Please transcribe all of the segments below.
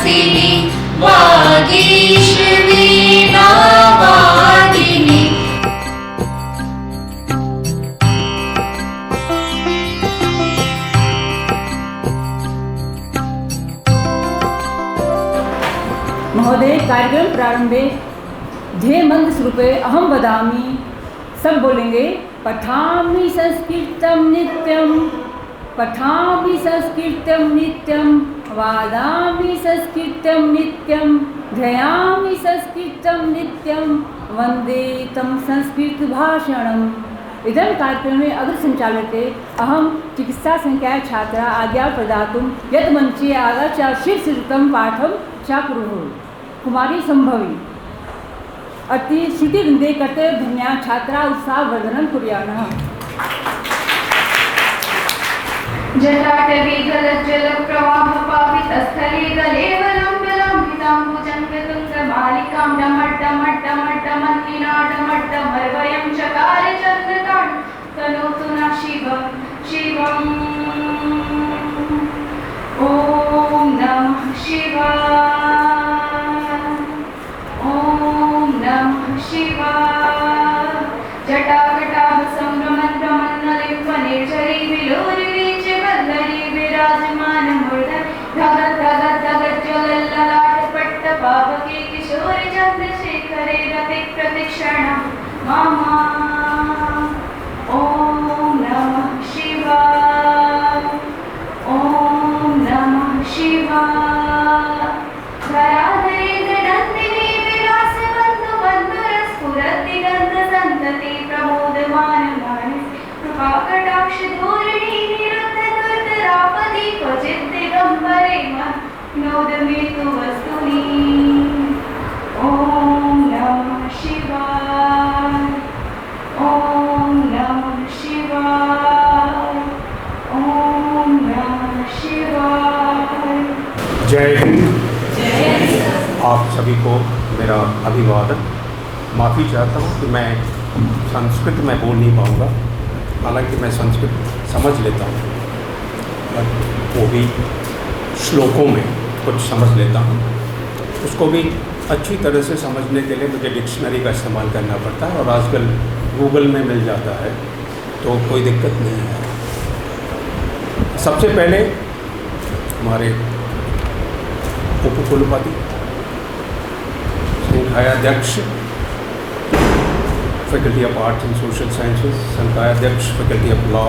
हसिनी वागीश्वरी नावादिनी। महोदय, कार्यक्रम प्रारंभे ध्येय मंत्र स्वरूपे अहम वदामि, सब बोलेंगे। पठामि संस्कृतं नित्यं, पठामि संस्कृतं नित्यं, वादामि संस्कृतं नित्यं, ध्यायामि संस्कृतं नित्यं, वंदे तं संस्कृत भाषणम्। इदं कार्यक्रमे अग्रसञ्चालयते अहं चिकित्सा संकाय छात्रा आज्ञा प्रदातुं यत् मञ्चे आगत्य शीर्षितं पाठं चाकुरुः। कुमारी संभवी अति श्रुतिवृन्दे कर्तव्यधन्या छात्रा उत्साहवर्धनं कुर्याणः। जटाटवी गलज्जलप्रवाह पावितस्थले गलेवलम्बिताम्बुजङ्गतुङ्गमालिकां डमड्डमड्डमड्डमल्लिनाडमड्डमर्वयं चकार चन्द्रताण् तनोतु नः शिवं शिवम्। ॐ नमः शिवाय, ॐ नमः शिवाय। जटाकटाः सम्भ्रमन् भ्रमन्नलिम्पनिर्झरी विलोरिवीच्य वल्लरी विराजमानमूर्धनि धगत् धगत् धगत् ज्वलल्ललाटपट्टपावके किशोरि चन्द्रशेखरे रति प्रतिक्षणं मम। ॐ नमः शिवाय, ॐ नमः शिवाय। धराधरे नन्दिनी विलासबन्धु बन्धुरस्फुरद्दिगन्धसन्तति प्रमोदमानमानसे कृपाकटाक्ष धूरिणी निरुद्ध दुर्धरापदि क्वचित् दिगम्बरे मनोदमेतु वस्तुनि। ॐ नमः शिवाय, ॐ नमः शिवाय, ॐ नमः शिवाय। जय हिंद। आप सभी को मेरा अभिवादन। माफ़ी चाहता हूँ कि मैं संस्कृत में बोल नहीं पाऊँगा, हालांकि मैं संस्कृत समझ लेता हूँ, वो भी श्लोकों में कुछ समझ लेता हूँ। उसको भी अच्छी तरह से समझने के लिए मुझे डिक्शनरी का इस्तेमाल करना पड़ता है, और आजकल गूगल में मिल जाता है, तो कोई दिक्कत नहीं है। सबसे पहले हमारे उपकुलपति, संकायाध्यक्ष faculty of arts and social sciences, संकायाध्यक्ष फैकल्टी ऑफ लॉ,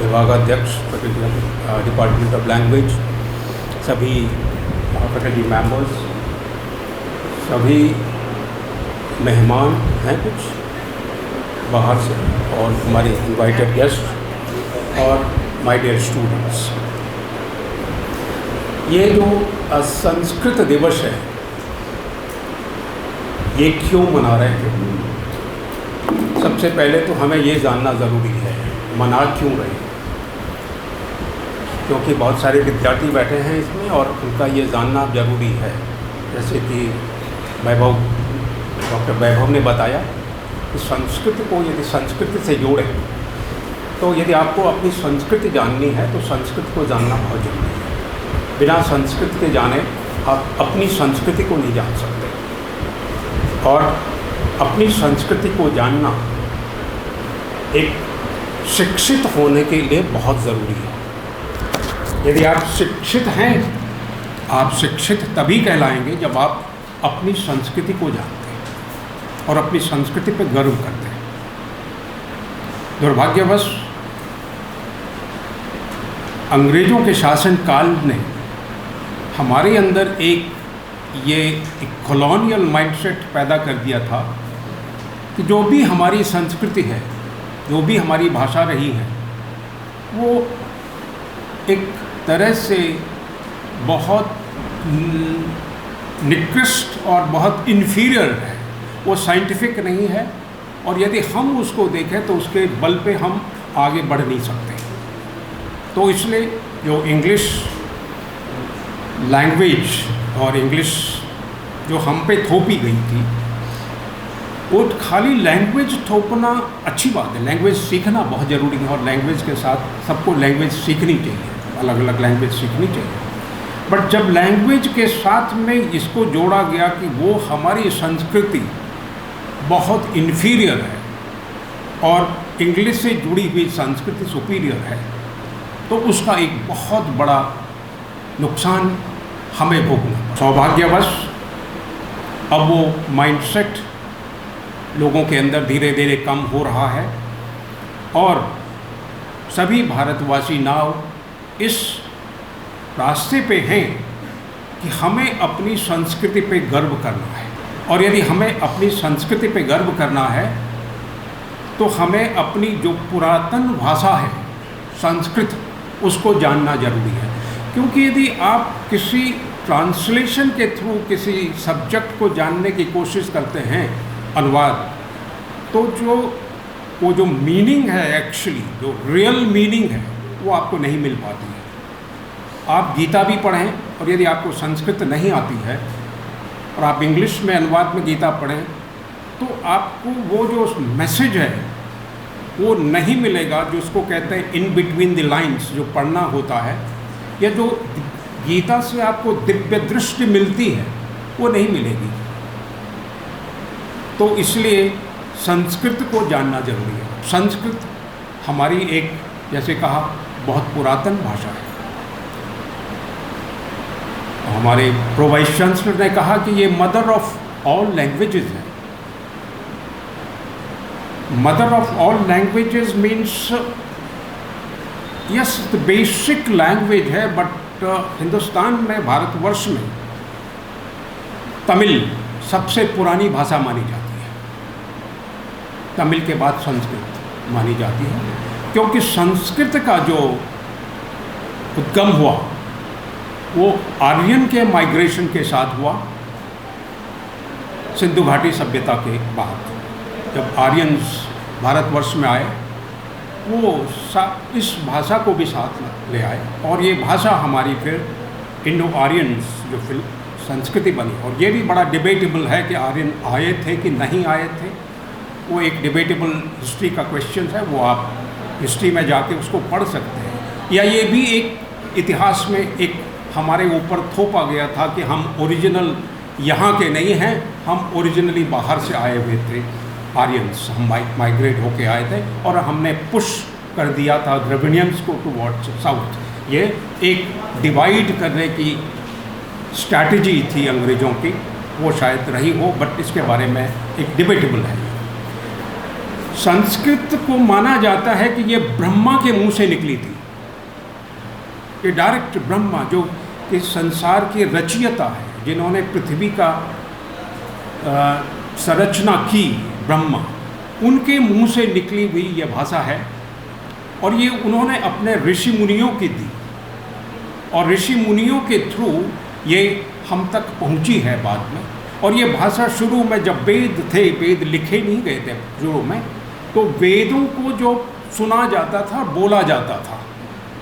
विभागाध्यक्ष faculty of department of language, सभी फैकल्टी मेंबर्स, सभी मेहमान हैं कुछ बाहर से, और हमारे इनवाइटेड गेस्ट, और माय डियर स्टूडेंट्स। ये जो संस्कृत दिवस है, ये क्यों मना रहे हैं? सबसे पहले तो हमें ये जानना ज़रूरी है मना क्यों रहे, क्योंकि बहुत सारे विद्यार्थी बैठे हैं इसमें, और उनका ये जानना ज़रूरी है। जैसे कि डॉक्टर वैभव ने बताया कि संस्कृत को यदि संस्कृति से जोड़ें, तो यदि आपको अपनी संस्कृति जाननी है तो संस्कृत को जानना बहुत जरूरी है। बिना संस्कृत के जाने आप अपनी संस्कृति को नहीं जान सकते, और अपनी संस्कृति को जानना एक शिक्षित होने के लिए बहुत ज़रूरी है। यदि आप शिक्षित हैं, आप शिक्षित तभी कहलाएंगे जब आप अपनी संस्कृति को जानते हैं और अपनी संस्कृति पर गर्व करते हैं। दुर्भाग्यवश अंग्रेज़ों के शासनकाल ने हमारे अंदर एक कॉलोनियल माइंडसेट पैदा कर दिया था कि जो भी हमारी संस्कृति है, जो भी हमारी भाषा रही है, वो एक तरह से बहुत निकृष्ट और बहुत इन्फीरियर है, वो साइंटिफिक नहीं है, और यदि हम उसको देखें तो उसके बल पे हम आगे बढ़ नहीं सकते। तो इसलिए जो इंग्लिश लैंग्वेज और इंग्लिश जो हम पे थोपी गई थी, वो खाली लैंग्वेज थोपना अच्छी बात है, लैंग्वेज सीखना बहुत ज़रूरी है, और लैंग्वेज के साथ सबको लैंग्वेज सीखनी चाहिए, अलग अलग लैंग्वेज सीखनी चाहिए। बट जब लैंग्वेज के साथ में इसको जोड़ा गया कि वो हमारी संस्कृति बहुत इन्फीरियर है और इंग्लिश से जुड़ी हुई संस्कृति सुपीरियर है, तो उसका एक बहुत बड़ा नुकसान हमें भोगना। सौभाग्यवश अब वो माइंडसेट लोगों के अंदर धीरे धीरे कम हो रहा है और सभी भारतवासी नाव इस रास्ते पे हैं कि हमें अपनी संस्कृति पे गर्व करना है। और यदि हमें अपनी संस्कृति पे गर्व करना है तो हमें अपनी जो पुरातन भाषा है संस्कृत, उसको जानना जरूरी है। क्योंकि यदि आप किसी ट्रांसलेशन के थ्रू किसी सब्जेक्ट को जानने की कोशिश करते हैं, अनुवाद, तो वो जो मीनिंग है, एक्चुअली जो रियल मीनिंग है, वो आपको नहीं मिल पाती है। आप गीता भी पढ़ें और यदि आपको संस्कृत नहीं आती है और आप इंग्लिश में अनुवाद में गीता पढ़ें, तो आपको वो जो मैसेज है वो नहीं मिलेगा, जो उसको कहते हैं इन बिटवीन द लाइन्स जो पढ़ना होता है, या जो गीता से आपको दिव्य दृष्टि मिलती है वो नहीं मिलेगी। तो इसलिए संस्कृत को जानना जरूरी है। संस्कृत हमारी एक, जैसे कहा, बहुत पुरातन भाषा है। हमारे प्रो वाइस चांसलर ने कहा कि ये मदर ऑफ ऑल लैंग्वेजेस है। Mother of all languages means yes the basic language है, बट हिंदुस्तान में, भारतवर्ष में तमिल सबसे पुरानी भाषा मानी जाती है। तमिल के बाद संस्कृत मानी जाती है, क्योंकि संस्कृत का जो उद्गम हुआ वो आर्यन के माइग्रेशन के साथ हुआ। सिंधु घाटी सभ्यता के बाद जब आर्यंस भारतवर्ष में आए, वो इस भाषा को भी साथ ले आए और ये भाषा हमारी फिर इंडो आर्यंस जो फिर संस्कृति बनी। और ये भी बड़ा डिबेटेबल है कि आर्यन आए थे कि नहीं आए थे, वो एक डिबेटेबल हिस्ट्री का क्वेश्चन है, वो आप हिस्ट्री में जाके उसको पढ़ सकते हैं। या ये भी एक इतिहास में एक हमारे ऊपर थोपा गया था कि हम ओरिजिनल यहाँ के नहीं हैं, हम ओरिजिनली बाहर से आए हुए थे, आर्यंस, हम माइग्रेट होके आए थे और हमने पुश कर दिया था द्रविडियंस को टुवर्ड्स साउथ। ये एक डिवाइड करने की स्ट्रैटेजी थी अंग्रेज़ों की, वो शायद रही हो, बट इसके बारे में एक डिबेटेबल है। संस्कृत को माना जाता है कि ये ब्रह्मा के मुंह से निकली थी, ये डायरेक्ट ब्रह्मा जो इस संसार के रचयिता है, जिन्होंने पृथ्वी का संरचना की, ब्रह्मा, उनके मुंह से निकली हुई ये भाषा है। और ये उन्होंने अपने ऋषि मुनियों की दी और ऋषि मुनियों के थ्रू ये हम तक पहुंची है बाद में। और ये भाषा शुरू में जब वेद थे, वेद लिखे नहीं गए थे शुरू में, तो वेदों को जो सुना जाता था, बोला जाता था।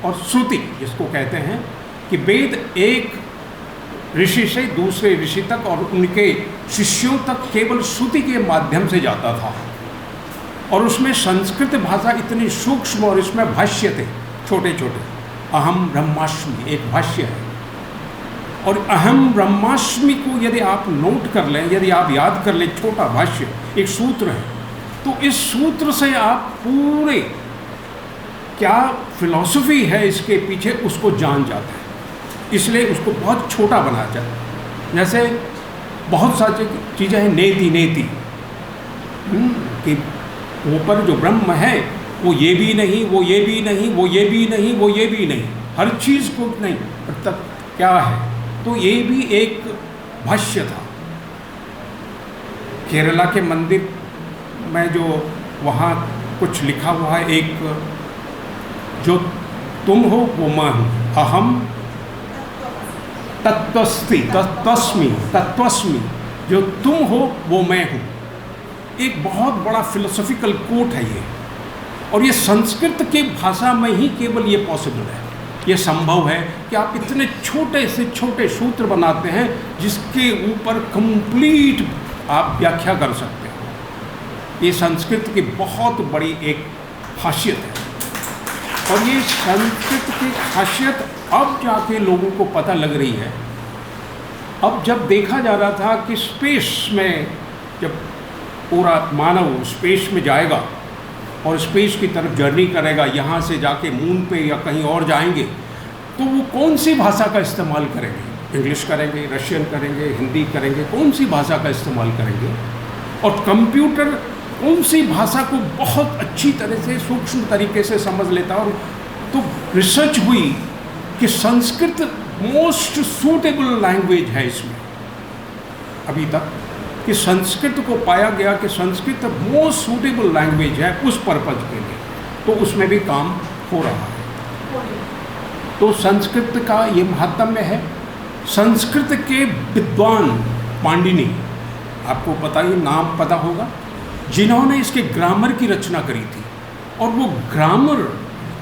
और श्रुति जिसको कहते हैं कि वेद एक ऋषि से दूसरे ऋषि तक और उनके शिष्यों तक केवल श्रुति के माध्यम से जाता था। और उसमें संस्कृत भाषा इतनी सूक्ष्म, और इसमें भाष्य थे छोटे छोटे। अहम ब्रह्मास्मि एक भाष्य है, और अहम ब्रह्मास्मि को यदि आप नोट कर लें, यदि आप याद कर लें, छोटा भाष्य एक सूत्र है, तो इस सूत्र से आप पूरे क्या फिलॉसफी है इसके पीछे उसको जान जाते हैं। इसलिए उसको बहुत छोटा बनाया जाए। जैसे बहुत सारी चीज़ें हैं, नेति नेति, कि ऊपर जो ब्रह्म है वो ये भी नहीं, वो ये भी नहीं, वो ये भी नहीं, वो ये भी नहीं, हर चीज़ को नहीं, तब क्या है, तो ये भी एक भाष्य था। केरला के मंदिर में जो वहाँ कुछ लिखा हुआ है, एक जो तुम हो वो मैं हूँ, अहम तत्वस्ति तत्वस्मि तत्वस्मि, जो तुम हो वो मैं हूँ। एक बहुत बड़ा फिलोसॉफिकल कोट है ये, और ये संस्कृत की भाषा में ही केवल ये पॉसिबल है, ये संभव है कि आप इतने छोटे से छोटे सूत्र बनाते हैं जिसके ऊपर कंप्लीट आप व्याख्या कर सकते हो। ये संस्कृत की बहुत बड़ी एक खासियत है, और ये संस्कृत की खासियत अब जाके लोगों को पता लग रही है। अब जब देखा जा रहा था कि स्पेस में जब पूरा मानव स्पेस में जाएगा और स्पेस की तरफ जर्नी करेगा, यहाँ से जाके मून पे या कहीं और जाएंगे, तो वो कौन सी भाषा का इस्तेमाल करेंगे? इंग्लिश करेंगे, रशियन करेंगे, हिंदी करेंगे, कौन सी भाषा का इस्तेमाल करेंगे? और कंप्यूटर कौन सी भाषा को बहुत अच्छी तरह से सूक्ष्म तरीके से समझ लेता। और तो रिसर्च हुई कि संस्कृत मोस्ट सूटेबल लैंग्वेज है इसमें अभी तक, कि संस्कृत को पाया गया कि संस्कृत मोस्ट सूटेबल लैंग्वेज है उस पर्पज के लिए, तो उसमें भी काम हो रहा है। तो संस्कृत का ये महात्म्य है। संस्कृत के विद्वान पाणिनि, आपको पता ही नाम पता होगा, जिन्होंने इसके ग्रामर की रचना करी थी। और वो ग्रामर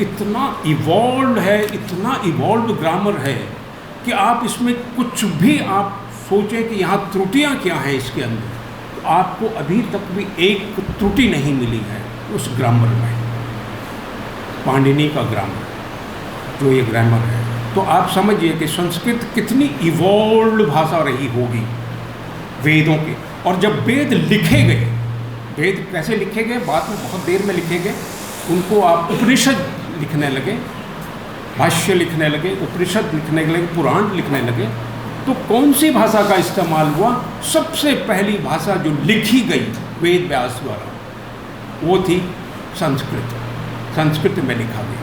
इतना इवॉल्व है, इतना इवॉल्व ग्रामर है कि आप इसमें कुछ भी आप सोचें कि यहाँ त्रुटियाँ क्या हैं इसके अंदर, तो आपको अभी तक भी एक त्रुटि नहीं मिली है उस ग्रामर में। पाणिनि का ग्रामर जो ये ग्रामर है, तो आप समझिए कि संस्कृत कितनी इवॉल्व भाषा रही होगी वेदों के। और जब वेद लिखे गए, वेद कैसे लिखे गए, बाद में बहुत देर में लिखे गए, उनको आप उपनिषद लिखने लगे, भाष्य लिखने लगे, उपनिषद लिखने लगे, पुराण लिखने लगे, तो कौन सी भाषा का इस्तेमाल हुआ? सबसे पहली भाषा जो लिखी गई वेद व्यास द्वारा वो थी संस्कृत। संस्कृत में लिखा गया।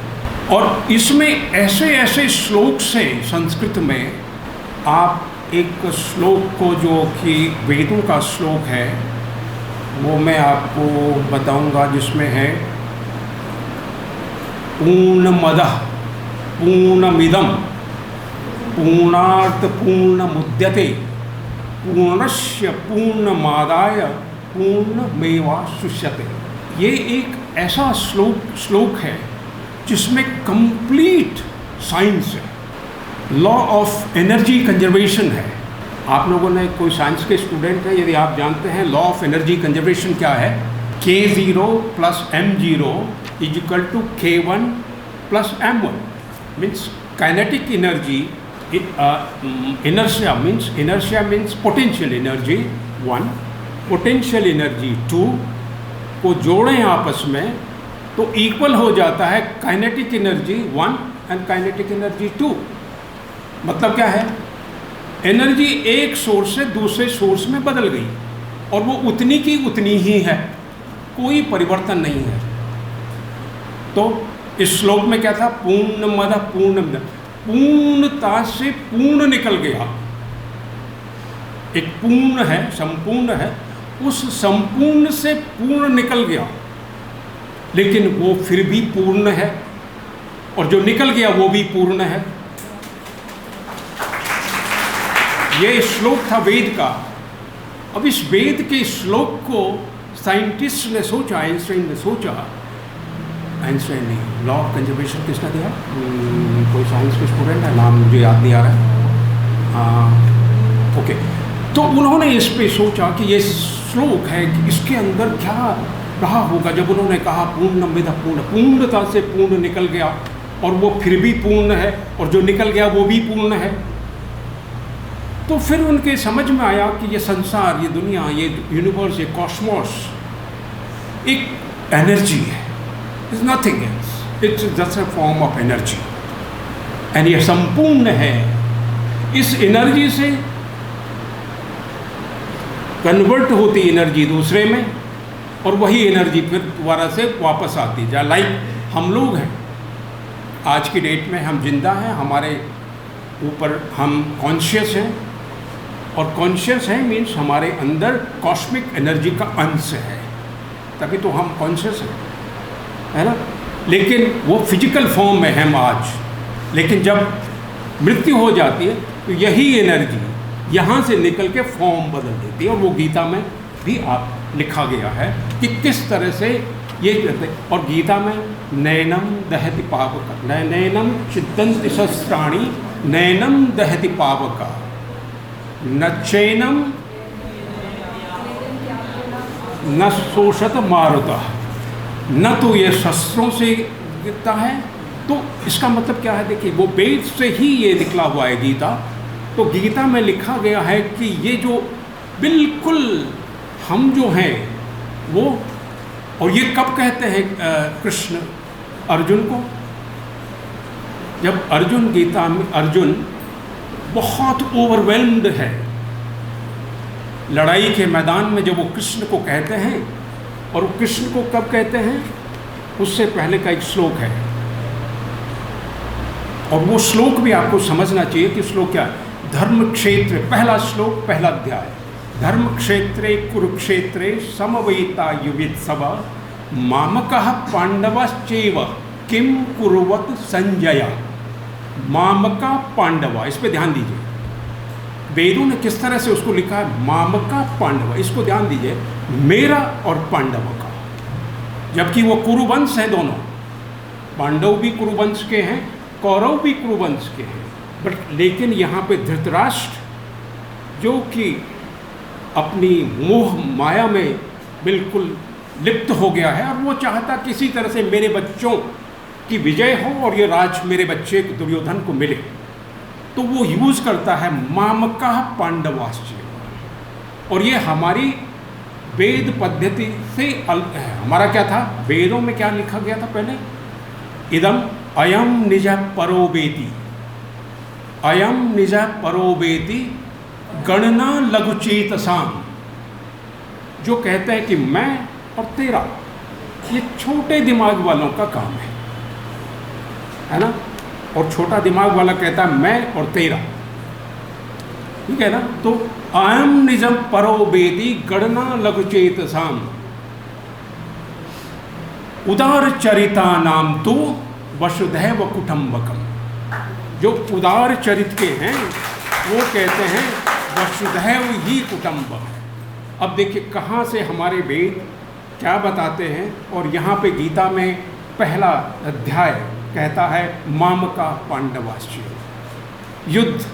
और इसमें ऐसे ऐसे श्लोक से संस्कृत में, आप एक श्लोक को जो कि वेदों का श्लोक है वो मैं आपको बताऊंगा, जिसमें है पूर्णमदः पूर्णमिदं पूर्णात् पूर्णमुद्यते पूर्णस्य पूर्णमादाय पूर्णमेवावशिष्यते। ये एक ऐसा श्लोक है जिसमें कंप्लीट साइंस है, लॉ ऑफ एनर्जी कंजर्वेशन है। आप लोगों ने, कोई साइंस के स्टूडेंट है, यदि आप जानते हैं लॉ ऑफ एनर्जी कंजर्वेशन क्या है, K0 + M0 = K1 + M1 means kinetic energy, inertia means potential energy 1, potential energy 2 को जोड़ें आपस में तो इक्वल हो जाता है kinetic energy 1 and kinetic energy 2। मतलब क्या है, एनर्जी एक सोर्स से दूसरे सोर्स में बदल गई और वो उतनी की उतनी ही है, कोई परिवर्तन नहीं है। तो इस श्लोक में क्या था, पूर्णमदः पूर्णमिदं, पूर्णता से पूर्ण निकल गया। एक पूर्ण है, संपूर्ण है, उस संपूर्ण से पूर्ण निकल गया, लेकिन वो फिर भी पूर्ण है, और जो निकल गया वो भी पूर्ण है। ये श्लोक था वेद का। अब इस वेद के श्लोक को साइंटिस्ट ने सोचा, आइंस्टाइन ने सोचा, आइंस्टाइन नहीं, लॉ ऑफ कंजर्वेशन किसने दिया, कोई साइंस के स्टूडेंट है, नाम मुझे याद नहीं आ रहा है, ओके। तो उन्होंने इस पे सोचा कि ये श्लोक है कि इसके अंदर क्या रहा होगा जब उन्होंने कहा पूर्णमिदः पूर्ण, पूर्णता से पूर्ण निकल गया और वो फिर भी पूर्ण है, और जो निकल गया वो भी पूर्ण है। तो फिर उनके समझ में आया कि ये संसार, ये दुनिया, ये यूनिवर्स, ये कॉस्मोस एक एनर्जी है, it's nothing else, it's just a form of energy, and ये संपूर्ण है। इस एनर्जी से कन्वर्ट होती एनर्जी दूसरे में, और वही एनर्जी फिर दोबारा से वापस आती है। लाइक हम लोग हैं, आज की डेट में हम जिंदा हैं, हमारे ऊपर हम कॉन्शियस हैं, और कॉन्शियस है मीन्स हमारे अंदर कॉस्मिक एनर्जी का अंश है, तभी तो हम कॉन्शियस हैं, है ना। लेकिन वो फिजिकल फॉर्म में हम आज, लेकिन जब मृत्यु हो जाती है तो यही एनर्जी यहाँ से निकल के फॉर्म बदल देती है, और वो गीता में भी आप लिखा गया है कि किस तरह से ये करते। और गीता में नैनम दहति पावक, नैनम छिद्दन्ति शस्त्राणि नैनम दहति पावक, नच्चैनम न शोषत मारुतः, न तो ये शस्त्रों से गिरता है तो इसका मतलब क्या है? देखिए, वो वेद से ही ये निकला हुआ है गीता। तो गीता में लिखा गया है कि ये जो बिल्कुल हम जो हैं वो, और ये कब कहते हैं कृष्ण अर्जुन को? जब अर्जुन गीता में, अर्जुन बहुत ओवरवेल्म्ड है लड़ाई के मैदान में, जब वो कृष्ण को कहते हैं, और वो कृष्ण को कब कहते हैं? उससे पहले का एक श्लोक है, और वो श्लोक भी आपको समझना चाहिए कि श्लोक क्या है। धर्म क्षेत्र, पहला श्लोक, पहला अध्याय। धर्म क्षेत्रे कुरुक्षेत्रे समवेता युवित्सव मामकः पांडवश्चैव किम कुर्वत संजय। मामका पांडवा, इस पे ध्यान दीजिए। वेदों ने किस तरह से उसको लिखा है, मामका पांडवा, इसको ध्यान दीजिए, मेरा और पांडव का। जबकि वो कुरुवंश है दोनों, पांडव भी कुरुवंश के हैं, कौरव भी कुरुवंश के हैं, बट लेकिन यहाँ पे धृतराष्ट्र जो कि अपनी मोह माया में बिल्कुल लिप्त हो गया है, और वो चाहता किसी तरह से मेरे बच्चों की विजय हो और ये राज मेरे बच्चे दुर्योधन को मिले, तो वो यूज़ करता है मामका पांडवाश्च। और ये हमारी वेद पद्धति से अलग है। हमारा क्या था, वेदों में क्या लिखा गया था पहले? इदम अयम निज परो वेति, अयम निज परो वेति गणना लघुचेतसाम। जो कहते हैं कि मैं और तेरा, ये छोटे दिमाग वालों का काम है ना? और छोटा दिमाग वाला कहता है मैं और तेरा, ठीक है ना? तो अयम निजम परो वेति गणना लघुचेतसाम उदार चरिता नाम तो वसुधैव कुटुम्बकम। जो उदार चरित के हैं वो कहते हैं वसुधैव ही कुटुम्बकम। अब देखिए कहाँ से हमारे वेद क्या बताते हैं, और यहाँ पे गीता में पहला अध्याय कहता है मामका पांडवाश्च। युद्ध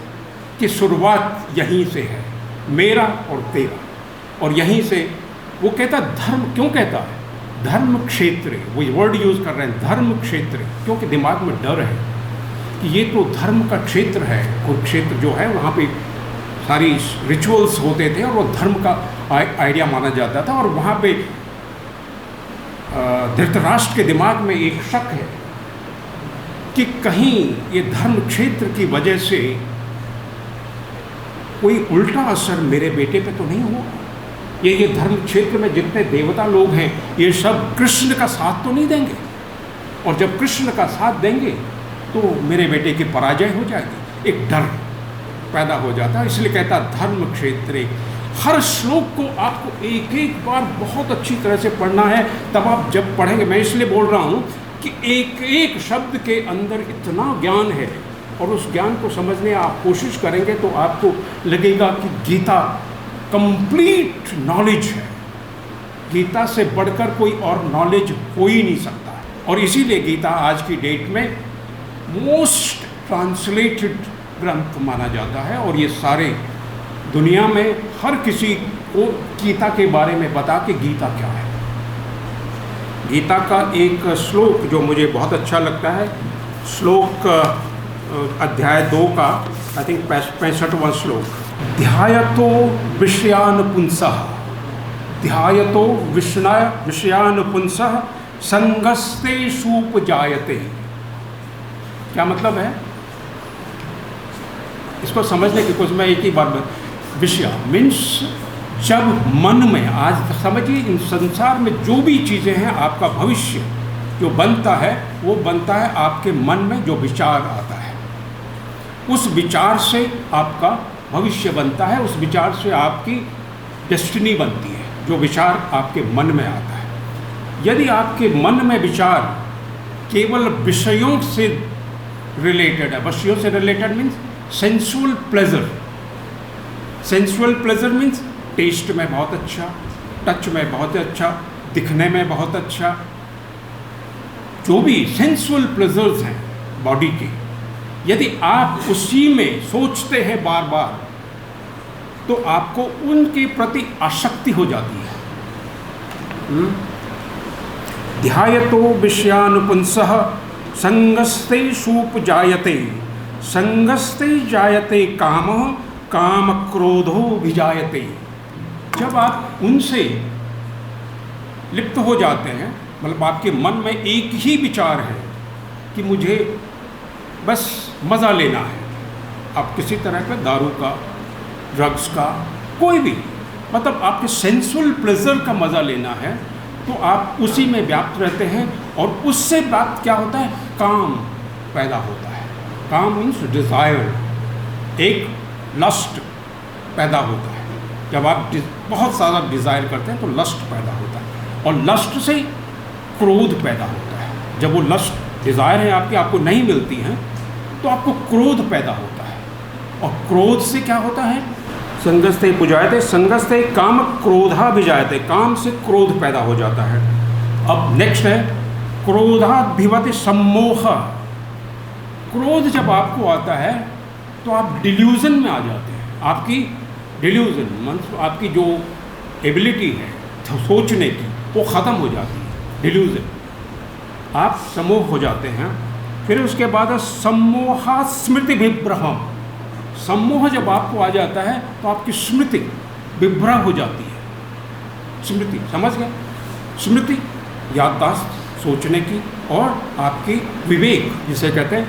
की शुरुआत यहीं से है, मेरा और तेरा, और यहीं से वो कहता धर्म, क्यों कहता है धर्म क्षेत्र, वो वर्ड यूज़ कर रहे हैं धर्म क्षेत्र, क्योंकि दिमाग में डर है कि ये तो धर्म का क्षेत्र है। कुरुक्षेत्र जो है वहाँ पे सारी रिचुअल्स होते थे और वो धर्म का आइडिया माना जाता था, और वहाँ पे धृतराष्ट्र के दिमाग में एक शक है कि कहीं ये धर्म क्षेत्र की वजह से कोई उल्टा असर मेरे बेटे पे तो नहीं हुआ। ये धर्म क्षेत्र में जितने देवता लोग हैं ये सब कृष्ण का साथ तो नहीं देंगे, और जब कृष्ण का साथ देंगे तो मेरे बेटे की पराजय हो जाएगी। एक डर पैदा हो जाता है, इसलिए कहता धर्म क्षेत्रे। हर श्लोक को आपको एक एक बार बहुत अच्छी तरह से पढ़ना है, तब आप जब पढ़ेंगे, मैं इसलिए बोल रहा हूँ कि एक एक शब्द के अंदर इतना ज्ञान है, और उस ज्ञान को समझने आप कोशिश करेंगे तो आपको लगेगा कि गीता कंप्लीट नॉलेज है। गीता से बढ़कर कोई और नॉलेज हो ही नहीं सकता, और इसीलिए गीता आज की डेट में मोस्ट ट्रांसलेटेड ग्रंथ माना जाता है, और ये सारे दुनिया में हर किसी को गीता के बारे में बता कि गीता क्या है। गीता का एक श्लोक जो मुझे बहुत अच्छा लगता है, श्लोक अध्याय 2 का आई थिंक 65वां श्लोक। ध्यायतो विषयानुपुंसः, ध्यायतो विषयानुपुंसः संगस्तेषुपजायते। क्या मतलब है इसको समझने की कोशिश, मैं एक ही बात, विषय मीन्स जब मन में, आज समझिए इन संसार में जो भी चीज़ें हैं, आपका भविष्य जो बनता है वो बनता है आपके मन में जो विचार आता है, उस विचार से आपका भविष्य बनता है, उस विचार से आपकी डेस्टिनी बनती है, जो विचार आपके मन में आता है। यदि आपके मन में विचार केवल विषयों से रिलेटेड है, विषयों से related means sensual pleasure, sensual pleasure means taste में बहुत अच्छा, टच में बहुत अच्छा, दिखने में बहुत अच्छा, जो भी सेंसुअल प्लेजर्स हैं बॉडी के, यदि आप उसी में सोचते हैं बार बार तो आपको उनके प्रति आसक्ति हो जाती है। ध्यायतो विषयानुपुंसः संगस्ते सूपजायते, संगस्ते जायते कामः, काम क्रोधो विजायते। जब आप उनसे लिप्त हो जाते हैं, मतलब आपके मन में एक ही विचार है कि मुझे बस मज़ा लेना है, आप किसी तरह का दारू का, ड्रग्स का, कोई भी, मतलब आपके सेंसुअल प्लेजर का मज़ा लेना है, तो आप उसी में व्याप्त रहते हैं और उससे बात क्या होता है, काम पैदा होता है। काम मीन्स डिज़ायर, एक लस्ट पैदा होता है। जब आप बहुत ज़्यादा डिज़ायर करते हैं तो लस्ट पैदा होता है और लस्ट से क्रोध पैदा होता है। जब वो लस्ट डिज़ायर है आपकी, आपको नहीं मिलती हैं, तो आपको क्रोध पैदा होता है और क्रोध से क्या होता है, संगस्ते पुजायते, संगस्ते काम क्रोधा विजायते, काम से क्रोध पैदा हो जाता है। अब नेक्स्ट है क्रोधाभिवति सम्मोह। क्रोध जब आपको आता है तो आप डिल्यूजन में आ जाते हैं। आपकी डिल्यूजन मीन्स आपकी जो एबिलिटी है सोचने की वो ख़त्म हो जाती है, डिल्यूजन, आप सम्मोह हो जाते हैं। फिर उसके बाद सम्मोहा स्मृति विभ्रम। सम्मोह जब आपको आ जाता है तो आपकी स्मृति विभ्रम हो जाती है। स्मृति समझ गए, स्मृति याददाश्त सोचने की, और आपकी विवेक जिसे कहते हैं,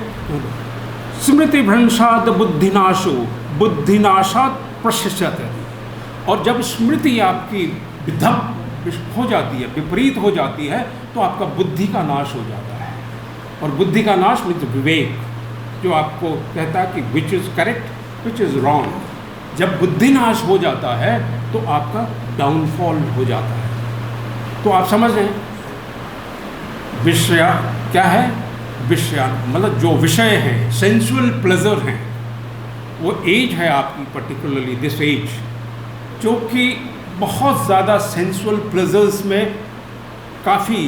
स्मृति भ्रंशाद बुद्धिनाशो, बुद्धिनाशात प्रशिष्यते। और जब स्मृति आपकी विधम हो जाती है, विपरीत हो जाती है, तो आपका बुद्धि का नाश हो जाता है। और बुद्धि का नाश मीन्स विवेक, जो आपको कहता है कि which is correct, which is wrong. जब बुद्धि नाश हो जाता है तो आपका डाउनफॉल हो जाता है। तो आप समझ रहे हैं, विषय क्या है, विषय मतलब जो विषय हैं, सेंसुअल प्लेजर हैं, वो एज है आपकी, पर्टिकुलरली दिस एज, जो कि बहुत ज़्यादा सेंसुअल प्लेजर्स में काफ़ी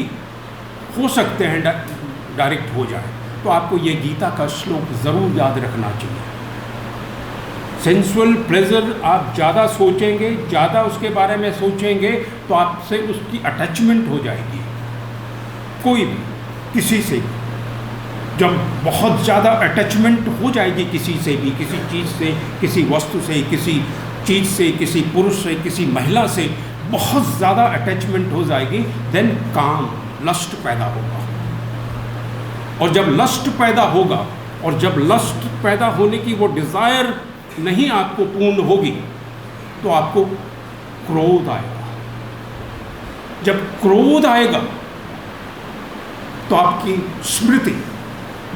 हो सकते हैं डायरेक्ट हो जाए। तो आपको ये गीता का श्लोक ज़रूर याद रखना चाहिए। सेंसुअल प्लेजर आप ज़्यादा सोचेंगे, ज़्यादा उसके बारे में सोचेंगे, तो आपसे उसकी अटैचमेंट हो जाएगी, कोई भी, किसी से भी। जब बहुत ज़्यादा अटैचमेंट हो जाएगी किसी से भी, किसी चीज़ से, किसी वस्तु से, किसी चीज़ से, किसी पुरुष से, किसी महिला से बहुत ज़्यादा अटैचमेंट हो जाएगी, देन काम, लस्ट पैदा होगा। और जब लस्ट पैदा होगा, और जब लस्ट पैदा होने की वो डिज़ायर नहीं आपको पूर्ण होगी, तो आपको क्रोध आएगा। जब क्रोध आएगा तो आपकी स्मृति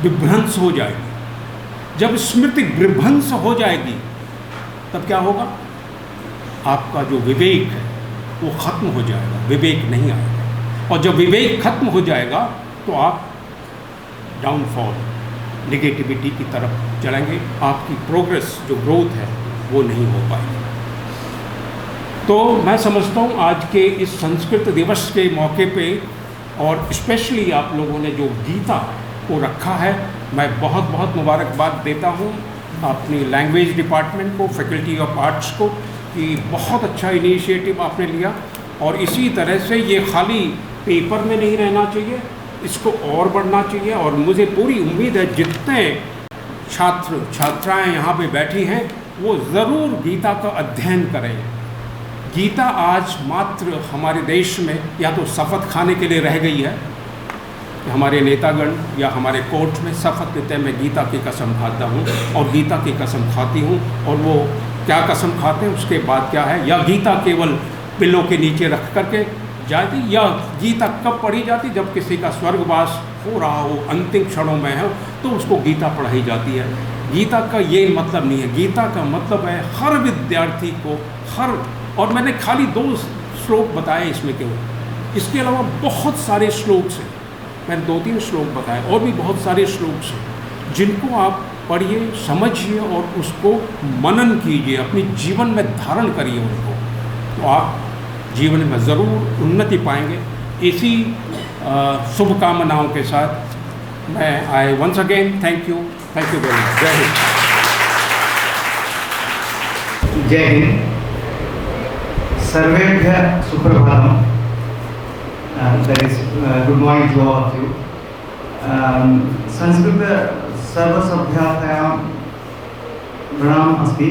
विभ्रंश हो जाएगी। जब स्मृति विभ्रंश हो जाएगी तब क्या होगा, आपका जो विवेक है वो खत्म हो जाएगा, विवेक नहीं आएगा। और जब विवेक खत्म हो जाएगा तो आप डाउनफॉल, नेगेटिविटी की तरफ चलेंगे, आपकी प्रोग्रेस, जो ग्रोथ है, वो नहीं हो पाएगी। तो मैं समझता हूँ आज के इस संस्कृत दिवस के मौके पे, और स्पेशली आप लोगों ने जो गीता को रखा है, मैं बहुत बहुत मुबारकबाद देता हूँ अपनी लैंग्वेज डिपार्टमेंट को, फैकल्टी ऑफ आर्ट्स को, कि बहुत अच्छा इनिशिएटिव आपने लिया। और इसी तरह से ये खाली पेपर में नहीं रहना चाहिए, इसको और बढ़ना चाहिए। और मुझे पूरी उम्मीद है जितने छात्र छात्राएं यहाँ पे बैठी हैं वो ज़रूर गीता का अध्ययन करें। गीता आज मात्र हमारे देश में या तो शपथ खाने के लिए रह गई है, हमारे नेतागण या हमारे कोर्ट में शपथ लेते हैं मैं गीता की कसम खाता हूँ और गीता की कसम खाती हूँ, और वो क्या कसम खाते हैं उसके बाद क्या है, या गीता केवल पिल्लों के नीचे रख करके जाती, या गीता कब पढ़ी जाती, जब किसी का स्वर्गवास हो रहा हो, अंतिम क्षणों में है, तो उसको गीता पढ़ाई जाती है। गीता का ये मतलब नहीं है, गीता का मतलब है हर विद्यार्थी को, हर, और मैंने खाली 2 श्लोक बताए इसमें केवल, इसके अलावा बहुत सारे श्लोक हैं, मैंने 2-3 श्लोक बताए, और भी बहुत सारे श्लोक हैं जिनको आप पढ़िए, समझिए और उसको मनन कीजिए, अपने जीवन में धारण करिए उनको, तो आप जीवन में ज़रूर उन्नति पाएंगे। इसी शुभकामनाओं के साथ मैं I once again thank you very much. जय हिंद। जय हिंद। सर्वेभ्यः सुप्रभातम्। That is good morning to all of you. Sanskrit सर्वसभ्यतायां भ्रमम् अस्ति.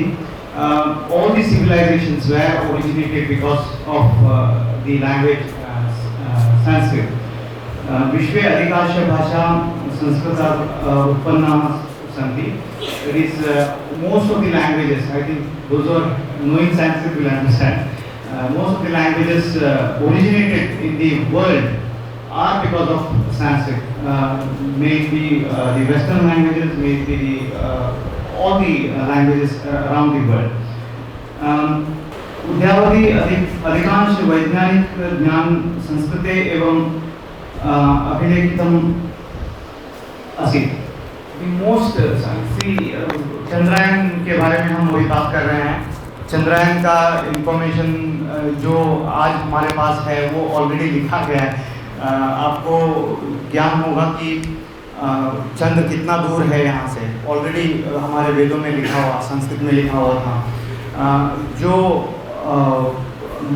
All the civilizations were originated because of the language Sanskrit. विश्वे अधिकांश भाषा संस्कृतात् उत्पन्नाः सन्ति. It is most of the languages, I think those who are knowing Sanskrit will understand. Most of the languages originated in the world are because of Sanskrit. May it be the Western languages, may it be all the languages around the world. उद्यावधि अधिकांश वैज्ञानिक ज्ञान संस्कृते एवं अभिलेखितम् आसीत्. Most Chandrayaan के बारे में हम वही बात कर रहे हैं. चंद्रयान का इंफॉर्मेशन जो आज हमारे पास है वो ऑलरेडी लिखा गया है. आपको ज्ञान होगा कि चंद्र कितना दूर है यहाँ से. ऑलरेडी हमारे वेदों में लिखा हुआ, संस्कृत में लिखा हुआ था. जो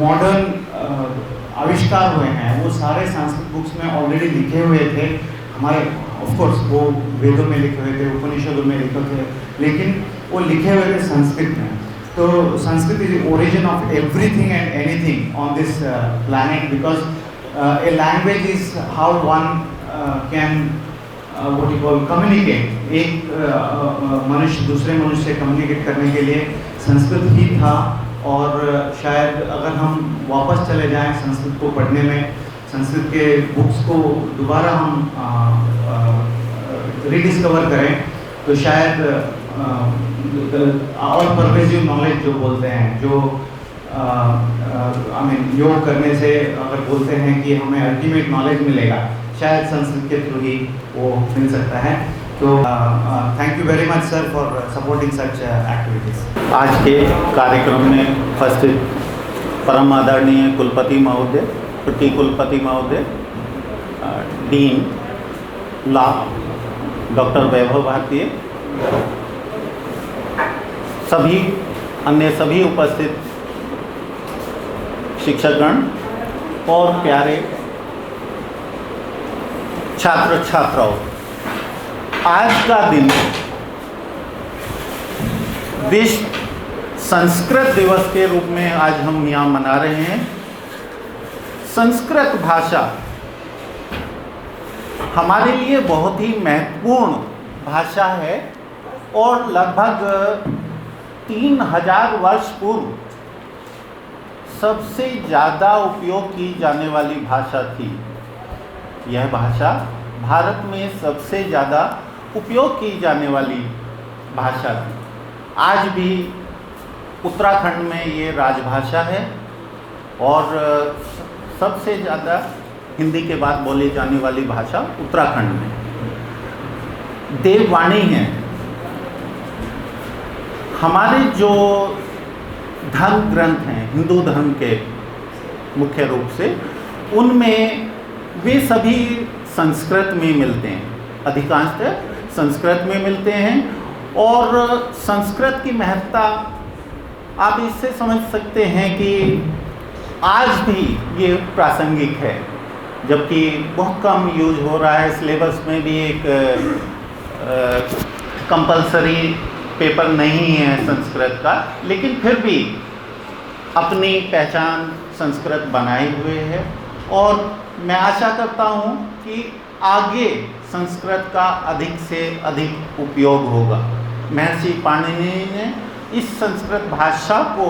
मॉडर्न आविष्कार हुए हैं वो सारे संस्कृत बुक्स में ऑलरेडी लिखे हुए थे. हमारे ऑफ कोर्स वो वेदों में लिखे हुए थे, उपनिषदों में लिखे थे, लेकिन वो लिखे हुए थे संस्कृत में. तो Sanskrit is origin of everything and anything on this planet, because a language is how one can what you call communicate. एक मनुष्य दूसरे मनुष्य से कम्युनिकेट करने के लिए संस्कृत ही था. और शायद अगर हम वापस चले जाएं संस्कृत को पढ़ने में, संस्कृत के बुक्स को दोबारा हम रीडिस्कवर करें, तो शायद और परवेसिव नॉलेज जो बोलते हैं, जो योग करने से अगर बोलते हैं कि हमें अल्टीमेट नॉलेज मिलेगा, शायद संस्कृत के थ्रू ही वो मिल सकता है. तो thank you very much sir for supporting such activities. आज के कार्यक्रम में उपस्थित परम आदरणीय कुलपति महोदय, प्रति कुलपति महोदय, डीन लॉ डॉक्टर वैभव भारतीय, सभी अन्य सभी उपस्थित शिक्षकगण और प्यारे छात्र छात्राओं, आज का दिन विश्व संस्कृत दिवस के रूप में आज हम यहाँ मना रहे हैं. संस्कृत भाषा हमारे लिए बहुत ही महत्वपूर्ण भाषा है और लगभग 3000 वर्ष पूर्व सबसे ज़्यादा उपयोग की जाने वाली भाषा थी. यह भाषा भारत में सबसे ज़्यादा उपयोग की जाने वाली भाषा थी. आज भी उत्तराखंड में ये राजभाषा है और सबसे ज़्यादा हिंदी के बाद बोली जाने वाली भाषा उत्तराखंड में देववाणी है. हमारे जो धर्म ग्रंथ हैं हिंदू धर्म के मुख्य रूप से, उनमें वे सभी संस्कृत में मिलते हैं, अधिकांशतः संस्कृत में मिलते हैं. और संस्कृत की महत्ता आप इससे समझ सकते हैं कि आज भी ये प्रासंगिक है, जबकि बहुत कम यूज हो रहा है. सिलेबस में भी एक कंपलसरी पेपर नहीं है संस्कृत का, लेकिन फिर भी अपनी पहचान संस्कृत बनाए हुए है. और मैं आशा करता हूँ कि आगे संस्कृत का अधिक से अधिक उपयोग होगा. महर्षि पाणिनि ने इस संस्कृत भाषा को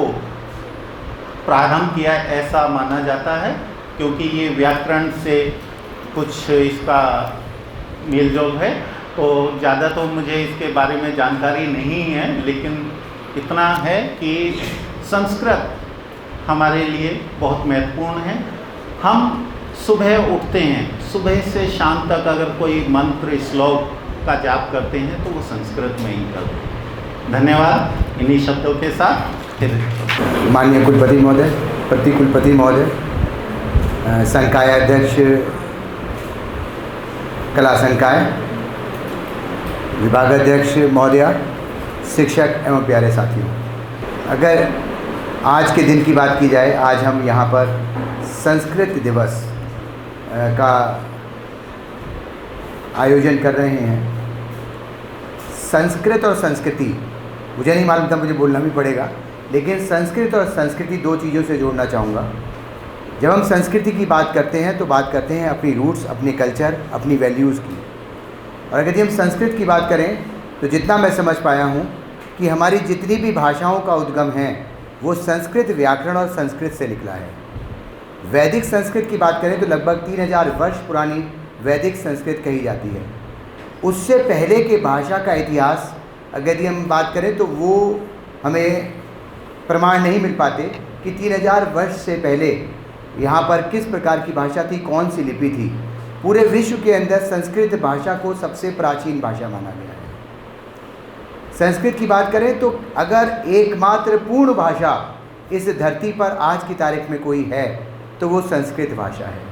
प्रारंभ किया, ऐसा माना जाता है, क्योंकि ये व्याकरण से कुछ इसका मेलजोल है. तो ज़्यादा तो मुझे इसके बारे में जानकारी नहीं है, लेकिन इतना है कि संस्कृत हमारे लिए बहुत महत्वपूर्ण है. हम सुबह उठते हैं, सुबह से शाम तक अगर कोई मंत्र श्लोक का जाप करते हैं तो वो संस्कृत में ही करते हैं. धन्यवाद. इन्हीं शब्दों के साथ फिर माननीय कुलपति महोदय, प्रति कुलपति महोदय, संकाय अध्यक्ष कला संकाय, विभागाध्यक्ष महोदया, शिक्षक एवं प्यारे साथियों, अगर आज के दिन की बात की जाए, आज हम यहाँ पर संस्कृत दिवस का आयोजन कर रहे हैं, संस्कृत और संस्कृति, मुझे नहीं मालूम था, मुझे बोलना भी पड़ेगा, लेकिन संस्कृत और संस्कृति दो चीज़ों से जोड़ना चाहूँगा। जब हम संस्कृति की बात करते हैं तो बात करते हैं अपनी रूट्स, अपने कल्चर, अपनी वैल्यूज़ की। और अगर हम संस्कृत की बात करें तो जितना मैं समझ पाया हूँ कि हमारी जितनी भी भाषाओं का उद्गम है वो संस्कृत व्याकरण और संस्कृत से निकला है। वैदिक संस्कृत की बात करें तो लगभग 3000 वर्ष पुरानी वैदिक संस्कृत कही जाती है। उससे पहले के भाषा का इतिहास अगर यदि हम बात करें तो वो हमें प्रमाण नहीं मिल पाते कि 3000 वर्ष से पहले यहाँ पर किस प्रकार की भाषा थी, कौन सी लिपि थी। पूरे विश्व के अंदर संस्कृत भाषा को सबसे प्राचीन भाषा माना गया है। संस्कृत की बात करें तो अगर एकमात्र पूर्ण भाषा इस धरती पर आज की तारीख में कोई है तो वो संस्कृत भाषा है।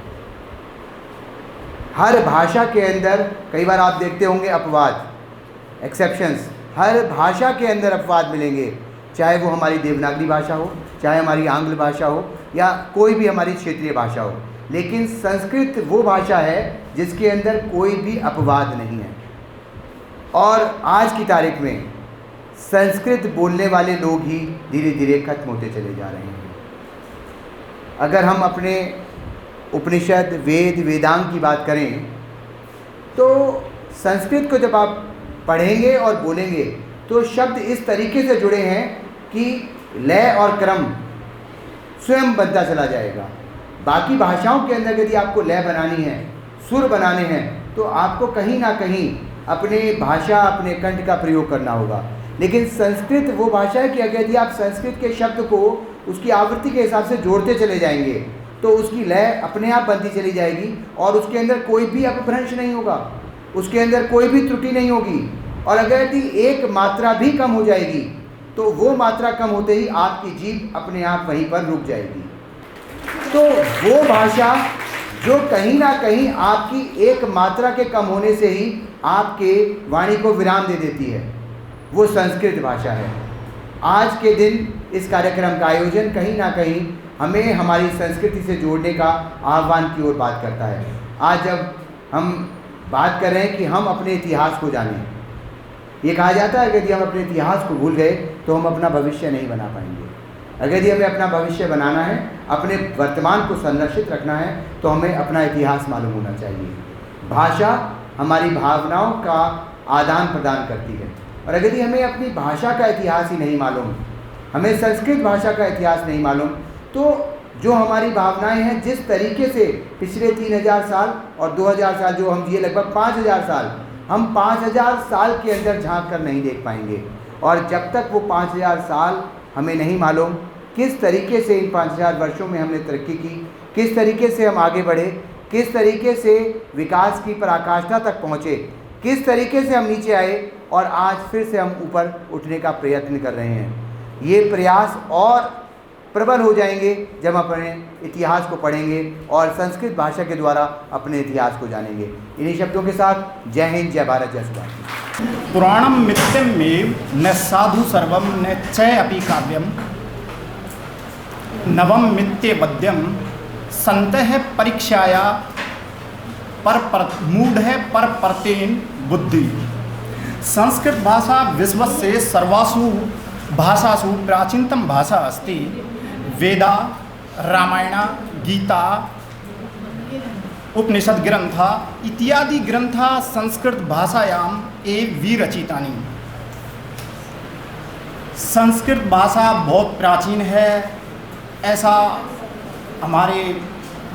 हर भाषा के अंदर कई बार आप देखते होंगे अपवाद, एक्सेप्शंस, हर भाषा के अंदर अपवाद मिलेंगे, चाहे वो हमारी देवनागरी भाषा हो, चाहे हमारी आंग्ल भाषा हो या कोई भी हमारी क्षेत्रीय भाषा हो, लेकिन संस्कृत वो भाषा है जिसके अंदर कोई भी अपवाद नहीं है। और आज की तारीख में संस्कृत बोलने वाले लोग ही धीरे धीरे खत्म होते चले जा रहे हैं। अगर हम अपने उपनिषद, वेद, वेदांग की बात करें तो संस्कृत को जब आप पढ़ेंगे और बोलेंगे तो शब्द इस तरीके से जुड़े हैं कि लय और क्रम स्वयं बनता चला जाएगा। बाकी भाषाओं के अंदर यदि आपको लय बनानी है, सुर बनाने हैं, तो आपको कहीं ना कहीं अपने भाषा, अपने कंठ का प्रयोग करना होगा। लेकिन संस्कृत वो भाषा है कि अगर यदि आप संस्कृत के शब्द को उसकी आवृत्ति के हिसाब से जोड़ते चले जाएंगे तो उसकी लय अपने आप बनती चली जाएगी और उसके अंदर कोई भी अपभ्रंश नहीं होगा, उसके अंदर कोई भी त्रुटि नहीं होगी। और अगर यदि एक मात्रा भी कम हो जाएगी तो वो मात्रा कम होते ही आपकी जीभ अपने आप वहीं पर रुक जाएगी। तो वो भाषा जो कहीं ना कहीं आपकी एक मात्रा के कम होने से ही आपके वाणी को विराम दे देती है, वो संस्कृत भाषा है। आज के दिन इस कार्यक्रम का आयोजन कहीं ना कहीं हमें हमारी संस्कृति से जोड़ने का आह्वान की ओर बात करता है। आज जब हम बात कर रहे हैं कि हम अपने इतिहास को जानें, ये कहा जाता है कि यदि हम अपने इतिहास को भूल गए तो हम अपना भविष्य नहीं बना पाएंगे। अगर यदि हमें अपना भविष्य बनाना है, अपने वर्तमान को संरक्षित रखना है, तो हमें अपना इतिहास मालूम होना चाहिए। भाषा हमारी भावनाओं का आदान प्रदान करती है और अगर यदि हमें अपनी भाषा का इतिहास ही नहीं मालूम, हमें संस्कृत भाषा का इतिहास नहीं मालूम, तो जो हमारी भावनाएं हैं, जिस तरीके से पिछले 3000 साल और 2000 साल जो हम जिए, लगभग 5000 साल, हम 5000 साल के अंदर झांक कर नहीं देख पाएंगे। और जब तक वो 5000 साल हमें नहीं मालूम किस तरीके से इन 5000 वर्षों में हमने तरक्की की, किस तरीके से हम आगे बढ़े, किस तरीके से विकास की पराकाष्ठा तक पहुँचे, किस तरीके से हम नीचे आए और आज फिर से हम ऊपर उठने का प्रयत्न कर रहे हैं। ये प्रयास और प्रबल हो जाएंगे जब हम अपने इतिहास को पढ़ेंगे और संस्कृत भाषा के द्वारा अपने इतिहास को जानेंगे। इन्हीं शब्दों के साथ जय हिंद, जय भारत, जय सुभाष। पुराणम मिथ्यम में न साधु सर्वम न चय अपि काव्यम नवम मिथ्ये पद्यम संतः परीक्षाया पर मूढ़ है पर परतेन बुद्धि। संस्कृत भाषा विश्व से सर्वासु भाषासु प्राचीनतम भाषा अस्ति। वेदा, रामायण, गीता, उपनिषद ग्रंथा इत्यादि ग्रंथा संस्कृत भाषायाम एव विरचितानि। संस्कृत भाषा बहुत प्राचीन है, ऐसा हमारे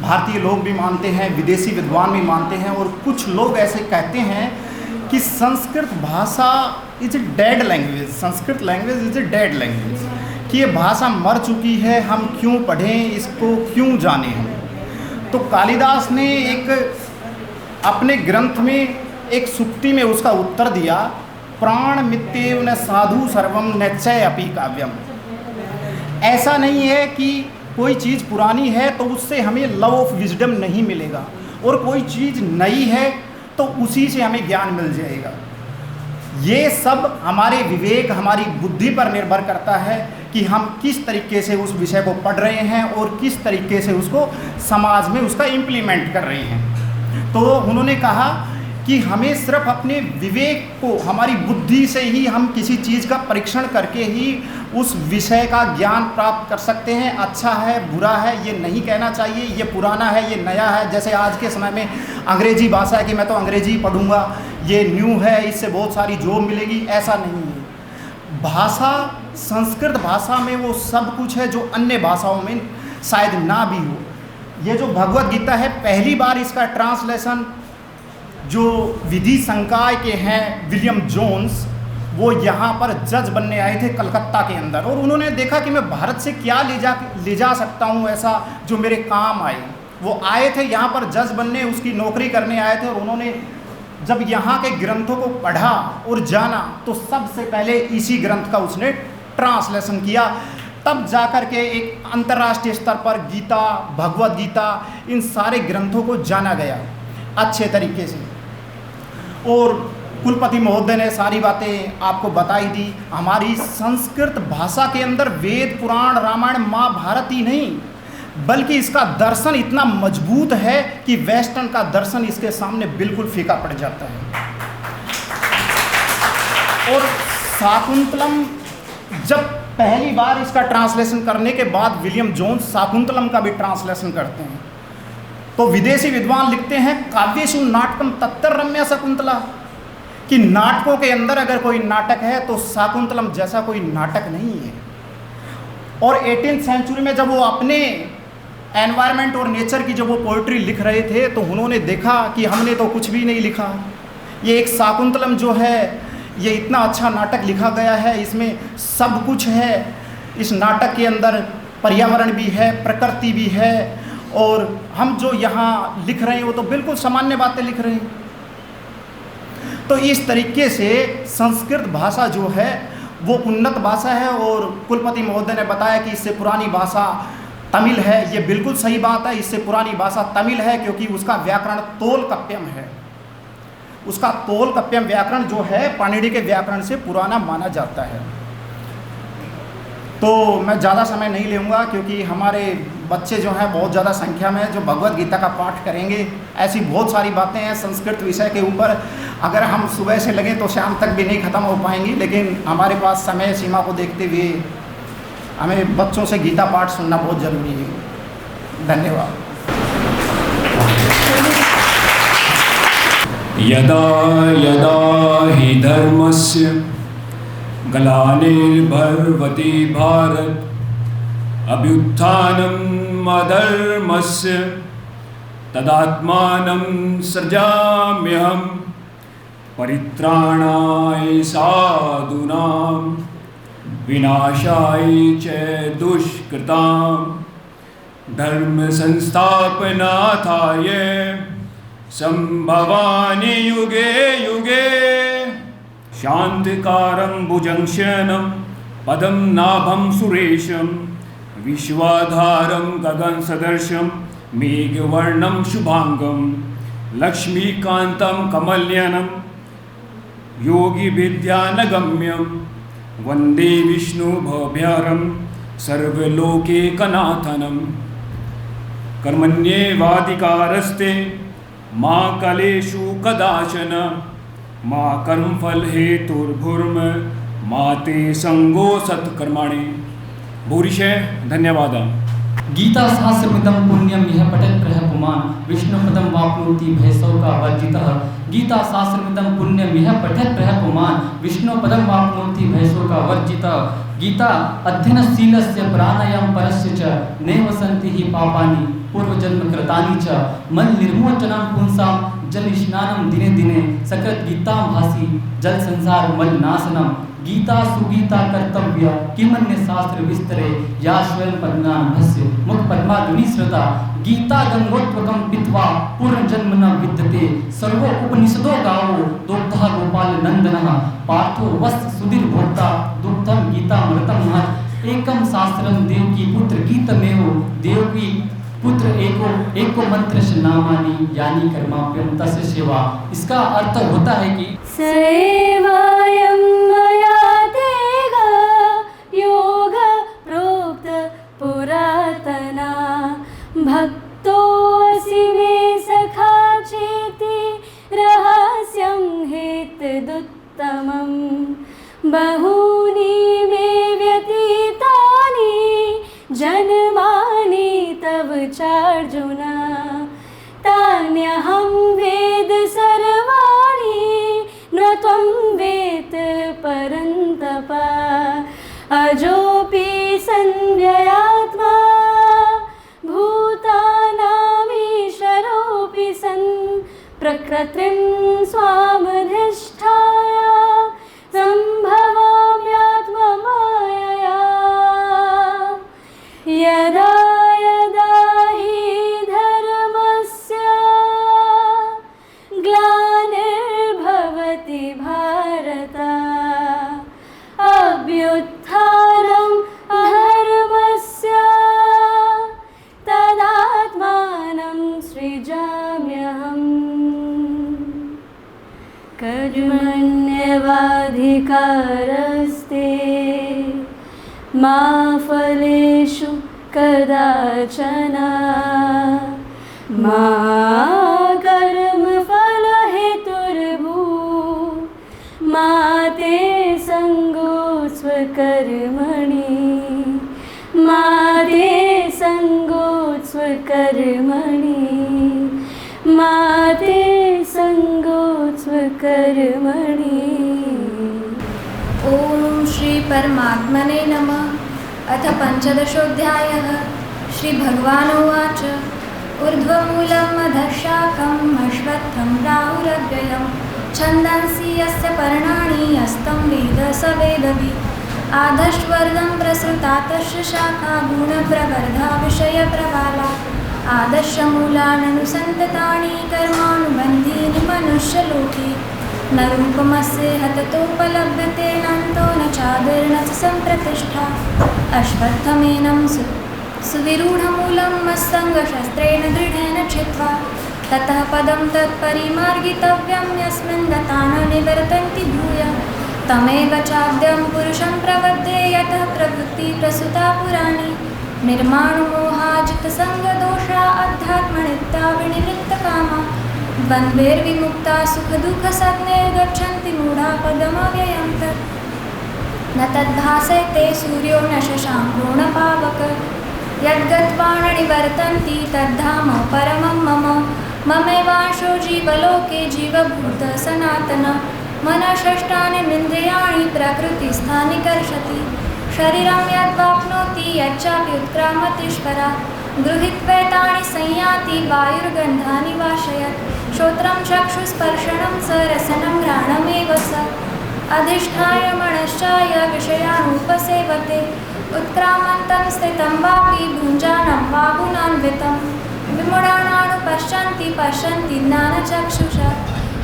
भारतीय लोग भी मानते हैं, विदेशी विद्वान भी मानते हैं और कुछ लोग ऐसे कहते हैं कि संस्कृत भाषा is a dead language, Sanskrit language is a dead language, कि ये भाषा मर चुकी है, हम क्यों पढ़ें, इसको क्यों जानें हम। तो कालिदास ने एक अपने ग्रंथ में एक सूक्ति में उसका उत्तर दिया, प्राण मित्येव न साधु सर्वम न चय अपि काव्यम। ऐसा नहीं है कि कोई चीज़ पुरानी है तो उससे हमें लव ऑफ विजडम नहीं मिलेगा और कोई चीज़ नई है तो उसी से हमें ज्ञान मिल जाएगा। ये सब हमारे विवेक, हमारी बुद्धि पर निर्भर करता है कि हम किस तरीके से उस विषय को पढ़ रहे हैं और किस तरीके से उसको समाज में उसका इम्प्लीमेंट कर रहे हैं। तो उन्होंने कहा कि हमें सिर्फ अपने विवेक को, हमारी बुद्धि से ही हम किसी चीज़ का परीक्षण करके ही उस विषय का ज्ञान प्राप्त कर सकते हैं। अच्छा है, बुरा है, ये नहीं कहना चाहिए, ये पुराना है, ये नया है। जैसे आज के समय में अंग्रेजी भाषा है कि मैं तो अंग्रेजी पढ़ूंगा, ये न्यू है, इससे बहुत सारी जॉब मिलेगी, ऐसा नहीं है। भाषा, संस्कृत भाषा में वो सब कुछ है जो अन्य भाषाओं में शायद ना भी हो। ये जो भगवत गीता है, पहली बार इसका ट्रांसलेशन जो विधि संकाय के हैं विलियम जोन्स, वो यहाँ पर जज बनने आए थे कलकत्ता के अंदर, और उन्होंने देखा कि मैं भारत से क्या ले जा सकता हूँ ऐसा जो मेरे काम आए। वो आए थे यहाँ पर जज बनने, उसकी नौकरी करने आए थे, और उन्होंने जब यहाँ के ग्रंथों को पढ़ा और जाना तो सबसे पहले इसी ग्रंथ का उसने ट्रांसलेशन किया। तब जाकर के एक अंतर्राष्ट्रीय स्तर पर गीता, भगवत गीता, इन सारे ग्रंथों को जाना गया अच्छे तरीके से। और कुलपति महोदय ने सारी बातें आपको बताई दी। हमारी संस्कृत भाषा के अंदर वेद, पुराण, रामायण, महाभारत ही नहीं, बल्कि इसका दर्शन इतना मजबूत है कि वेस्टर्न का दर्शन इसके सामने बिल्कुल फीका पड़ जाता है। और शाकुंतलम, जब पहली बार इसका ट्रांसलेशन करने के बाद विलियम जोन्स शाकुंतलम का भी ट्रांसलेशन करते हैं, तो विदेशी विद्वान लिखते हैं काव्येषु नाटकम तत्तर रम्या शकुंतला, कि नाटकों के अंदर अगर कोई नाटक है तो शाकुंतलम जैसा कोई नाटक नहीं है। और 18th सेंचुरी में जब वो अपने एनवायरनमेंट और नेचर की जब वो पोइट्री लिख रहे थे तो उन्होंने देखा कि हमने तो कुछ भी नहीं लिखा, ये एक शाकुंतलम जो है ये इतना अच्छा नाटक लिखा गया है, इसमें सब कुछ है। इस नाटक के अंदर पर्यावरण भी है, प्रकृति भी है, और हम जो यहाँ लिख रहे हैं वो तो बिल्कुल सामान्य बातें लिख रहे हैं। तो इस तरीके से संस्कृत भाषा जो है वो उन्नत भाषा है। और कुलपति महोदय ने बताया कि इससे पुरानी भाषा तमिल है, ये बिल्कुल सही बात है। इससे पुरानी भाषा तमिल है क्योंकि उसका व्याकरण तोलकप्यम है। उसका तोलकप्यम व्याकरण जो है पाणिनि के व्याकरण से पुराना माना जाता है। तो मैं ज़्यादा समय नहीं लूँगा क्योंकि हमारे बच्चे जो हैं बहुत ज़्यादा संख्या में जो भगवत गीता का पाठ करेंगे। ऐसी बहुत सारी बातें हैं संस्कृत विषय के ऊपर, अगर हम सुबह से लगें तो शाम तक भी नहीं ख़त्म हो पाएंगी, लेकिन हमारे पास समय सीमा को देखते हुए हमें बच्चों से गीता पाठ सुनना बहुत ज़रूरी है। धन्यवाद। यदा यदा हि धर्मस्य ग्लानिर्भवति भारत अभ्युत्थानम् अधर्मस्य तदात्मानं सृजाम्यहम् परित्राणाय साधूनां विनाशाय च दुष्कृतां धर्म संस्थापनार्थाय संभवामि युगे युगे। शांतिकारं भुजंक्षणं पदं नाभं सुरेशं विश्वाधारं गगनसदृशं मेघवर्णं शुभांगं लक्ष्मीकान्तं कमलनयनं योगिविद्यानगम्यं वन्दे विष्णुभवभयहरं सर्वलोकैकनाथनं। कर्मण्येवाधिकारस्ते मा कलेषु कदाचन मा कर्मफल हेतुर्भुर्म मा ते संगो सत्कर्माणि। भूरिशः धन्यवादः। गीता सहस्रमिदं पुण्यम यह पठत् प्रह पुमान् विष्णुपदं वाप्नोति भयशोका वर्जितः। गीता सहस्रमिदं पुण्यम यह पठत् प्रह पुमान् विष्णुपदं वाप्नोति भयशोका वर्जितः। गीता अध्ययनशीलस्य प्राणायाम परस्य च नैव सन्ति हि पापानि पूर्वजन्म कृतानि च मलनिर्मोचनं पुंसां जल स्नानं दिने दिने सकृत गीता भासी जल संसार मल नाशनम। गीता सुगीता कर्तव्य किमन्य शास्त्र विस्तरे या स्वयं पद्माभस्य मुख पद्माधुनि श्रुता। गीता गंगोत्पकम पित्वा पूर्ण जन्म न विद्यते सर्वो उपनिषदो गावो दुग्धा गोपाल नंदनः पार्थो वस्त सुधीर भोक्ता दुग्धम गीता मृतम महत्। एकम शास्त्रम देवकी पुत्र गीतमेव देवकी पुत्र एको मंत्र नामानि यानी कर्माप्यम तस्य सेवा। इसका अर्थ होता है कि सेवायं मया तेगा योग प्रोक्त पुरातना भक्तोऽसि मे सखा चेति रहा जन्मानि तव चार्जुन तान्यहं वेद सर्वाणि न त्वं वेद परन्तप अजोऽपि संव्ययात्मा भूतानामीश्वरोऽपि सन् प्रकृतिं स्वामधिष्ठाय सम्भवाम्यात्ममायया यदा यदा हि धर्मस्य ग्लानिर्भवति भारत अभ्युत्थानं धर्मस्य तदात्मानं सृजाम्यहम् कर्मण्येवाधिकारस्ते मा फलेषु कदाचन मा कर्मफलहेतुर्भूः मा ते सङ्गोऽस्त्वकर्मणि मा ते सङ्गोऽस्त्वकर्मणि मा ते सङ्गोऽस्त्वकर्मणि। ॐ श्री परमात्मने नमः। अथ पञ्चदशोऽध्यायः। श्रीभगवानुवाच ऊर्ध्वमूलम् अधःशाखम् अश्वत्थं राहुरव्ययम् छन्दांसि यस्य पर्णानि यस्तं वेद स वेदवित् आधश्वर्गं प्रसृता तस्य शाखा गुणप्रवर्धा विषयप्रवाला आदर्शमूलाननुसन्ततानि कर्मानुबन्धीनि मनुष्यलोके न रूपमस्य हततोपलभ्यते नान्तो न चादिर्न च सम्प्रतिष्ठा अश्वत्थमेनं सुविरूढमूलं मत्सङ्गशस्त्रेण दृढेन छित्त्वा ततः पदं तत्परिमार्गितव्यं यस्मिन् गता न निवर्तन्ति भूय तमेव चाद्यं पुरुषं प्रपद्ये यतः प्रवृत्तिप्रसूता पुराणी निर्माणमोहाजितसङ्गदोषा अध्यात्मनित्या विनिवृत्तकामा द्वन्द्वैर्विमुक्ता सुखदुःखसज्ञैर्गच्छन्ति मूढा पदमव्ययं तत् न तद्भासयते सूर्यो न शशाङ्को न पावक यद्गत्वा न निवर्तन्ति तद्धाम परमं मम ममैवांशो जीवलोके जीवभूतः सनातनः मनःषष्ठानीन्द्रियाणि प्रकृतिस्थानि कर्षति शरीरं यद्वाप्नोति यच्चापि उत्क्रामतीश्वरात् गृहीत्वैतानि संयाति वायुर्गन्धानि वाशयत् श्रोत्रं चक्षुस्पर्शनं च रसनं घ्राणमेव स अधिष्ठाय मनश्चाय विषयानुपसेवते उत्क्रामन्तं स्थितं वापि भुञ्जानं वा गुणान्वितं विमूढानानुपश्यन्ति पश्यन्ति ज्ञानचक्षुषा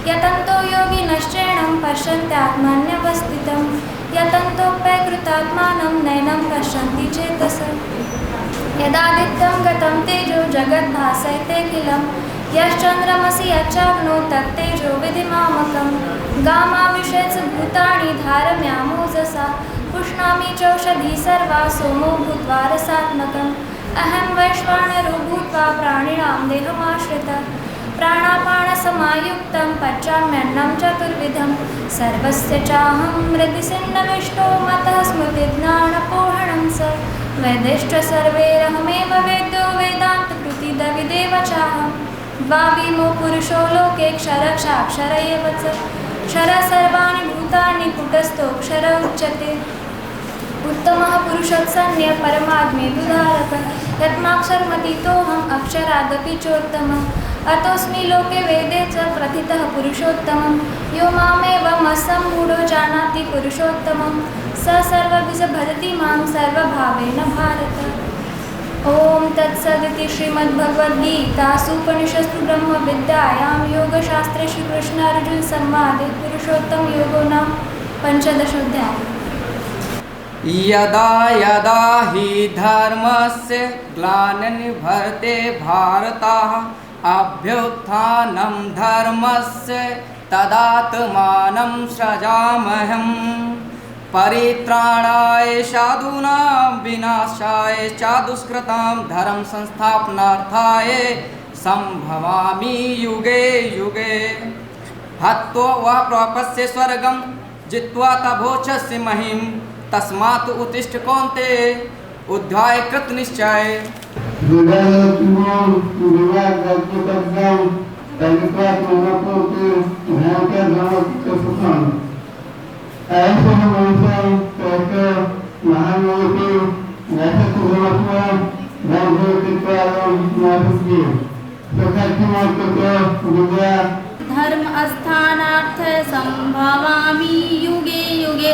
यतन्तो योगिनश्चैनं पश्यन्त्यात्मन्यवस्थितं यतन्तोऽप्यकृतात्मानं नैनं पश्यन्ति चेतसः यदादित्यं गतं तेजो जगद्भासयतेऽखिलं यश्चन्द्रमसि यच्चाग्नो तत्तेजो विधिमामकं गामाविशेत्स भूतानि धारम्यामोजसा पुष्णामि चौषधी सर्वा सोमो भूत्वा रसात्मकम् अहं वैश्वानरो भूत्वा प्राणिनां देहमाश्रितः प्राणापानसमायुक्तं पचाम्यन्नं चतुर्विधं सर्वस्य चाहं हृदि सिन्नविष्टो मतः स्मृतिज्ञानपोहणं स वेदैश्च सर्वैरहमेव वेद्यो वेदान्तकृतिदविदेव चाहं द्वाविमो पुरुषो लोके क्षरक्षाक्षर एव च क्षर सर्वाणि भूतानि कूटस्थोऽक्षर उच्यते उत्तमः पुरुषोत्सन्य परमात्मेदुदारकः यत्माक्षरमतीतोऽहम् अक्षरादपि चोत्तमः अतोऽस्मि लोके वेदे च प्रथितः पुरुषोत्तमं यो मामेवमसम्मूढो जानाति पुरुषोत्तमं स सर्वविध भजति मां सर्वभावेन भारत। ॐ तत्सदिति श्रीमद्भगवद्गीतासूपनिषत्सु ब्रह्मविद्यायां योगशास्त्रे श्रीकृष्णार्जुनसंवादे पुरुषोत्तमयोगो नाम पञ्चदशोऽध्यायः। यदा यदा हि धर्मस्य ग्लानिर्भवति भारतः अभ्युत्थानं धर्मस्य तदात्मानं सृजाम्यहम् परित्राणाय साधूनां विनाशाय च दुष्कृतां धर्म संस्थापनार्थाय संभवामि युगे युगे हत्वा वा प्राप्स्य स्वर्गं जित्वा तभोचस्य महिं तस्मात् उत्तिष्ठ कौन्तेय उद्धाय कृत निश्चय। धर्म स्थानार्थ संभवामि युगे युगे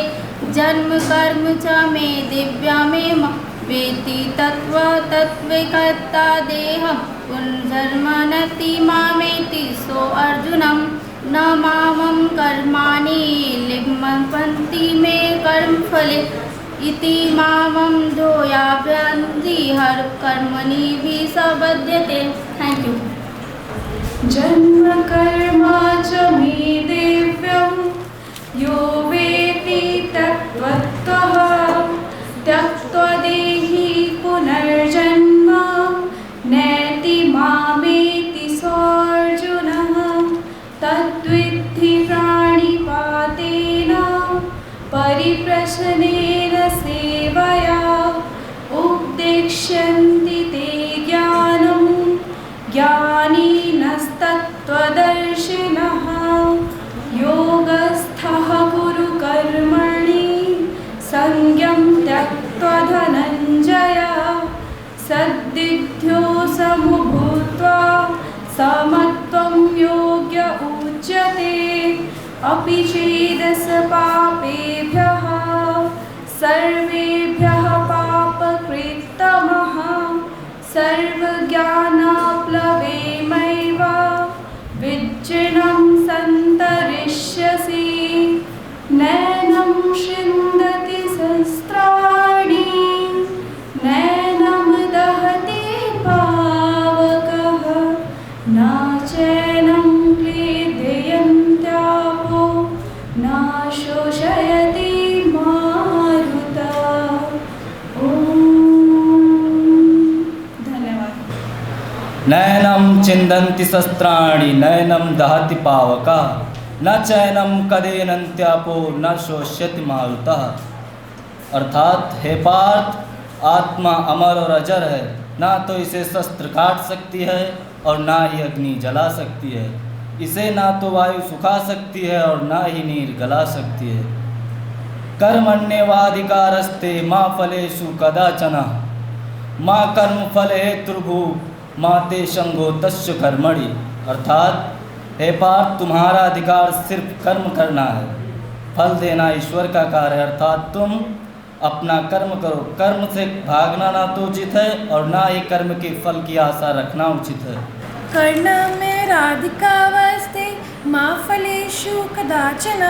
जन्म कर्म च मे दिव्यमेव वेति तत्त्व तत्त्वैकता देहं पुनर्जन्मनति मामेति सो अर्जुनं न मामं कर्माणि लिम्पन्ति मे कर्मफले इति मामं ध्यायान्ति हर कर्मणि विसबध्यते। Thank you. जन्म कर्म च मे दिव्यं यो वेत्ति तत्त्वतः त्यक्त्वा देहि पुनर्जन्म नैति मामेति सोऽर्जुनः तद्विद्धि प्राणिपातेन परिप्रश्नेन सेवया उपदेक्ष्यन्ति ते ज्ञानं ज्ञानिनस्तत्त्वदर्शिनः योगस्थः कुरु कर्मणि संज्ञं त्यक्त्वा धनञ्जय सद्दिद्ध्यो समुभूत्वा समत्वं योग्य उच्यते अपि चेदस पापेभ्यः सर्वेभ्यः पापकृत्तमः सर्वज्ञानप्लवेमैव विच्छिन्नं सन्तरिष्यसि नैनं छिन्दति शस्त्राणि नैनं दहति पावकः न चैनं क्लेदयन्त्यापो न शोषयति मारुतः। नैनं छिन्दन्ति शस्त्राणि नैनं दहति पावका न चैनं कदेनन्त्यापो न शोष्यति मारुतः। अर्थात हे पार्थ, आत्मा अमर और अजर है, ना तो इसे शस्त्र काट सकती है और ना ही अग्नि जला सकती है। इसे ना तो वायु सुखा सकती है और ना ही नीर गला सकती है। कर्मण्येवाधिकारस्ते मां फलेषु कदाचन मां कर्म फल हेतुर्भु मां ते संगो तस्य कर्मणि। अर्थात हे पार्थ, तुम्हारा अधिकार सिर्फ कर्म करना है, फल देना ईश्वर का कार्य है। अर्थात तुम अपना कर्म करो, कर्म से भागना ना तो उचित है और ना ही कर्म के फल की आशा रखना उचित है। कर्णमेराधिकावस्ते मा फलेषु कदाचन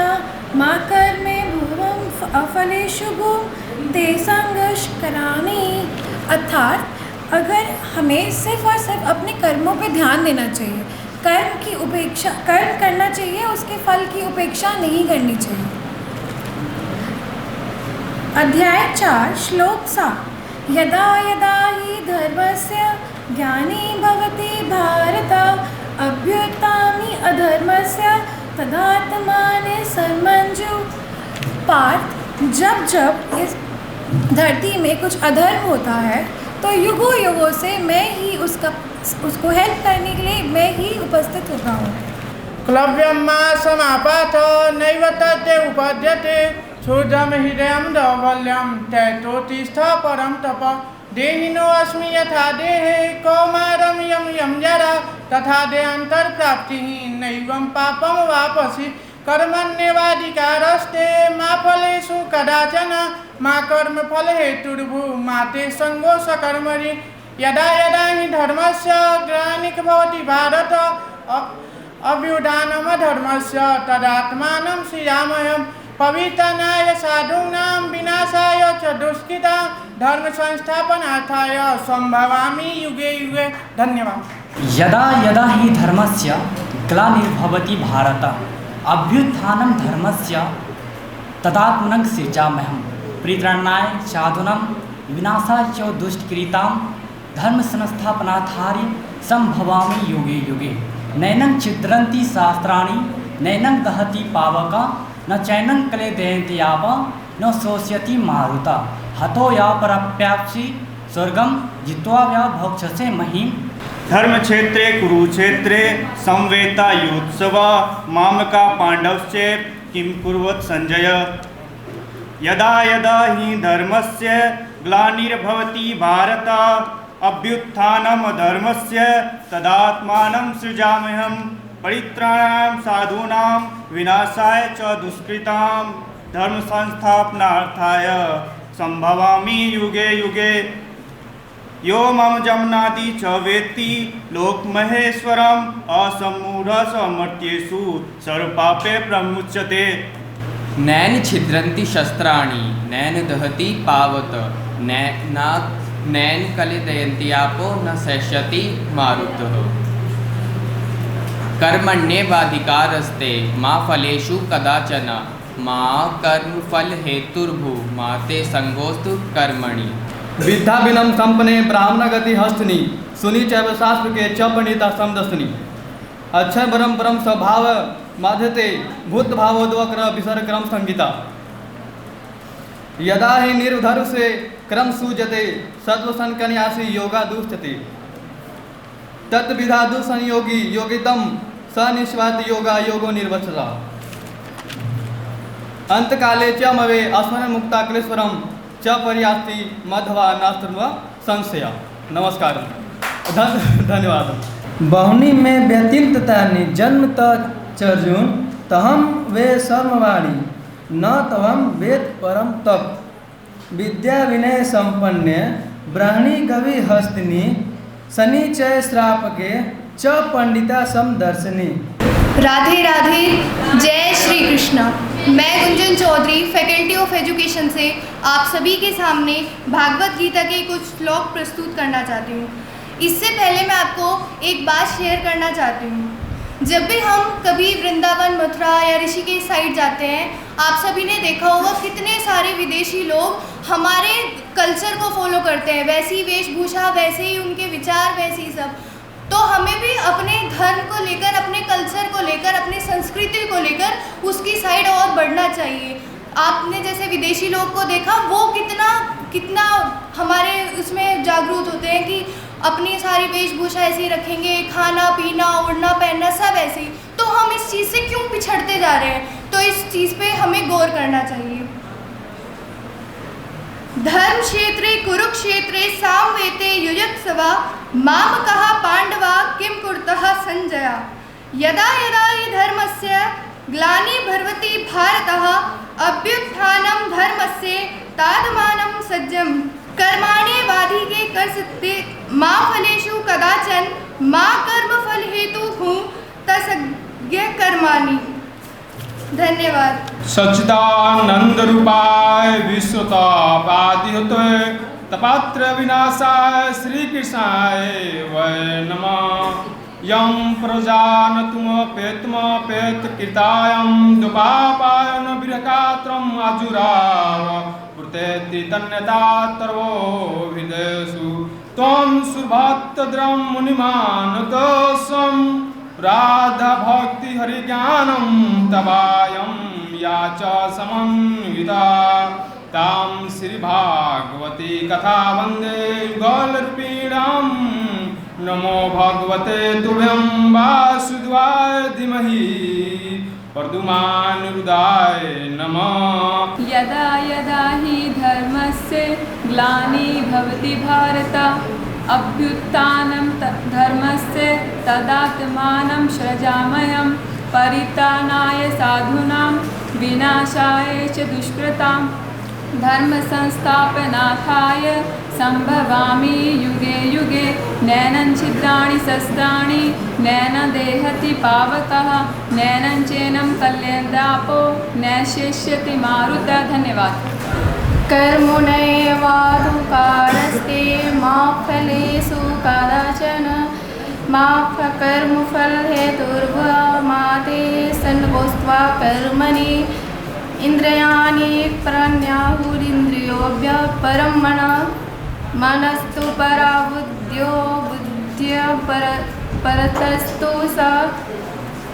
मा कर्मे भुवं अफलेषु भुव ते संगश करामि। अर्थात अगर हमें सिर्फ और सिर्फ अपने कर्मों पे ध्यान देना चाहिए, कर्म करना चाहिए, उसके फल की उपेक्षा नहीं करनी चाहिए। अध्याय 4 श्लोक 7 यदा यदा हि धर्मस्य ज्ञानी भवति भारत अभ्युत्थानि अधर्मस्य तदात्माने सर्वमंजु। पार्थ, जब जब इस धरती में कुछ अधर्म होता है तो युगों युगों से मैं ही उसको हेल्प करने के लिए मैं ही उपस्थित होता हूँ। क्लव्यं मा समापात नैव तद्य उपद्यते क्षुद्रं हृदयं दौर्बल्यं तैतोतिष्ठ परं तप देहिनो अस्मि यथा देहे कौमारं यं यं जरा तथा देहान्तरप्राप्तिः नैवं पापं वापसि कर्मण्येवाधिकारस्ते मा फलेषु कदाचन मा कर्मफल हेतुर्भु मा ते संगो सकर्मणि। यदा यदा हि धर्मस्य ग्लानिर्भवति भारत अभ्युत्थानमधर्मस्य तदात्मानं सृजाम्यहं पवित्रनाय साधूनां विनाशाय च दुष्कृतां धर्म संस्थापनार्थाय संभवामि युगे युगे। धन्यवाद। यदा यदा हि धर्मस्य ग्लानिर्भवति भारत अभ्युत्थानं धर्मस्य तदात्मनं सृजाम्यहं परित्राणाय साधूनां विनाशाय च दुष्कृतां धर्म संस्थापनार्थाय संभवामि युगे युगे। नैनं छिद्रन्ति शास्त्राणि नैनं दहति पावका न चैनं क्लेदयन्ति आप न शोष्यति मारुता। हतो या प्राप्स्यसि स्वर्गं जित्वा या भोक्ष्यसे महीम्। धर्म क्षेत्रे कुरुक्षेत्रे संवेतायुत्सव मामका पांडवश्च किं कुर्वत् संजय। यदा यदा हि धर्मस्य ग्लानिर्भवति भारत अभ्युत्थानम् अधर्मस्य तदात्मानं सृजाम्यहम्। परित्राणाय साधूनां विनाशाय च दुष्कृतां धर्म संस्थापनार्थाय संभवामि युगे युगे। यो मम जमनादि च वेत्ति लोकमहेश्वरम् असम्मूढः समर्थ्येषु सर्वपापे प्रमुच्यते। नैन छिद्रन्ति शस्त्राणि नैन दहति पावत नैन कलिदयन्ति आपो न शैष्यति मारुतः। कर्मण्येवाधिकारस्ते मा फलेषु कदाचन मा कर्मफल हेतुर्भु मा ते संगोस्तु कर्मणि। विद्या विनम संपन्ने ब्राह्मण गति हस्तनी सुनी चैव शास्त्र के च पंडिता समदस्तनी। अक्षय परम परम स्वभाव माध्यते भूत भावोद्वक्र विसर्ग क्रम संगीता। यदा हि निर्धर से क्रम सूजते सत्व संकन्यासी योगा दुष्टते। तत्विधा दुसंयोगी योगितम सनिष्वात योगा योगो निर्वचसा। अंतकाले च मवे अस्मरण मुक्ता क्लेश्वरम च पर्यास्ति मध्वा नास्त्व संशय। नमस्कार धन्यवाद। बहुनी में व्यतीततानि जन्म तर्जुन तहम वे सर्ववाणी न तवम वेद परम तप। विद्या विनय संपन्ने ब्राह्मणी कवि हस्तिनी शनिचय श्राप के च पंडिता समदर्शनी। राधे राधे, जय श्री कृष्ण। मैं Gunjan Chaudhary faculty of education से आप सभी के सामने भागवत गीता के कुछ श्लोक प्रस्तुत करना चाहती हूँ। इससे पहले मैं आपको एक बात शेयर करना चाहती हूँ। जब भी हम कभी वृंदावन मथुरा या ऋषिकेश साइड जाते हैं, आप सभी ने देखा होगा कितने सारे विदेशी लोग हमारे कल्चर को फॉलो करते हैं, वैसी वेशभूषा, वैसे ही उनके विचार, वैसे ही सब। तो हमें भी अपने धर्म को लेकर, अपने कल्चर को लेकर, अपनी संस्कृति को लेकर उसकी साइड और बढ़ना चाहिए। आपने जैसे विदेशी लोग को देखा, वो कितना हमारे उसमें जागरूक होते हैं कि अपनी सारी वेशभूषा ऐसे ही रखेंगे, खाना पीना उड़ना पहनना सब ऐसे ही। तो हम इस चीज़ से क्यों पिछड़ते जा रहे हैं? तो इस चीज़ पे हमें गौर करना चाहिए। धर्म क्षेत्रे कुरुक्षेत्रे सामवेते युयुत्सवा मामकः पांडवा किं कुरुतः संजया। यदा यदा हि धर्मस्य ग्लानिर्भवति भारतः अभ्युत्थानं धर्मस्य तदात्मानं सज्जं। कर्माण्येवाधिके कर्षति मा फलेषु कदाचन मा कर्मफल हेतुः तस्सज्ञ कर्माणि। धन्यवाद। सच्चिदानंद रूपाय विश्वतापादिहते तपात्र विनाशाय श्री कृष्णाय वै नमः। यं प्रजानतुमपेतमपेत कृतायं दुपापायन विरकात्रम आजुराव प्रतेति तन्यता तर्वो विदेशु त्वं सुभक्तद्रं मुनिमानतोऽस्वं राधा भक्ति हरिज्ञानं तवायं या च समन्विता तां श्री भागवती कथा वन्दे युगलरूपिणां। नमो भगवते तुभ्यं वासुदेवाय धीमहि प्रद्युम्नानिरुद्धाय नमः। यदा यदा हि धर्मस्य ग्लानिर्भवति भारत अभ्युत्थानं धर्मस्य तदात्मानं सृजाम्यहं। परित्राणाय साधूनां विनाशाय च दुष्कृतां धर्म संस्थापनार्थाय संभवामि युगे युगे। नैनं छिद्राणि शस्त्राणि नैन देहति पावकः नैनं चैनं कल्यन्तापो न शेष्यति मारुतः। धन्यवाद। कर्मण्येवाधिकारस्ते मा फलेषु कदाचन मा कर्मफलहेतुर्भुः मा ते संगोऽस्त्वा कर्मणि। इंद्रियाणि प्राण्याहुरिन्द्रियोऽभ्यः परं मनस्तु परा बुद्ध्यो बुद्ध्या परतस्तु सा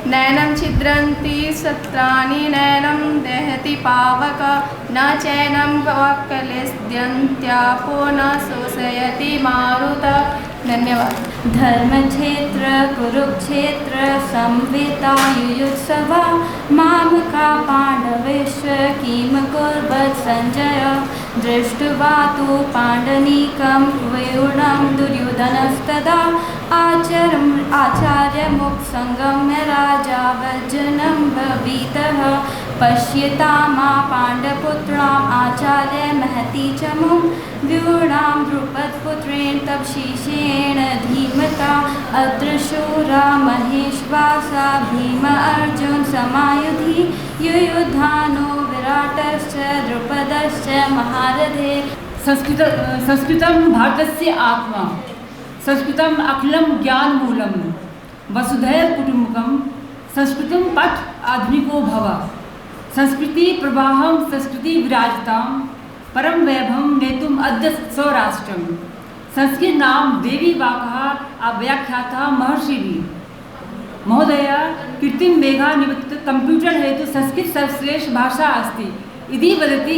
नैनं छिद्रन्ति सत्राणि नैनं दहति पावक न चैनं वक्कलिस्यन्त्यापो न शोषयति मारुत। धन्यवाद। धर्मक्षेत्र कुरुक्षेत्र संवेतायुयुत्सव मामका पाण्डवेश्व किं कुर्वत् सञ्जय दृष्ट्वा तु पाण्डनीकं व्यूढं दुर्योधनस्तदा आचार्यमुपसंगम्य राजा वज्जनं भवितः पश्यतामा पाण्डपुत्राम् आचार्य महती च मुं व्यूढां द्रुपदपुत्रेण तपशीषेण धीमता अदृशूरा महेश्वासा भीम अर्जुन समायुधि युयुधानो विराटश्च द्रुपदश्च महारथे। संस्कृतं भारतस्य आत्मा, संस्कृतम् अखिलं ज्ञानमूलं, वसुधैव कुटुम्बकं, संस्कृतं पठ आधुनिको भव, संस्कृति प्रवाहं संस्कृति विराजतां परम वैभवं नेतुम् अद्य सौराष्ट्रं। संस्कृत नाम देवी वाकः अव्याख्याता महर्षिभिः। महोदय कीर्तिं मेघा निमित्त कंप्यूटर हेतु संस्कृत सर्वश्रेष्ठ भाषा अस्ति इति वदति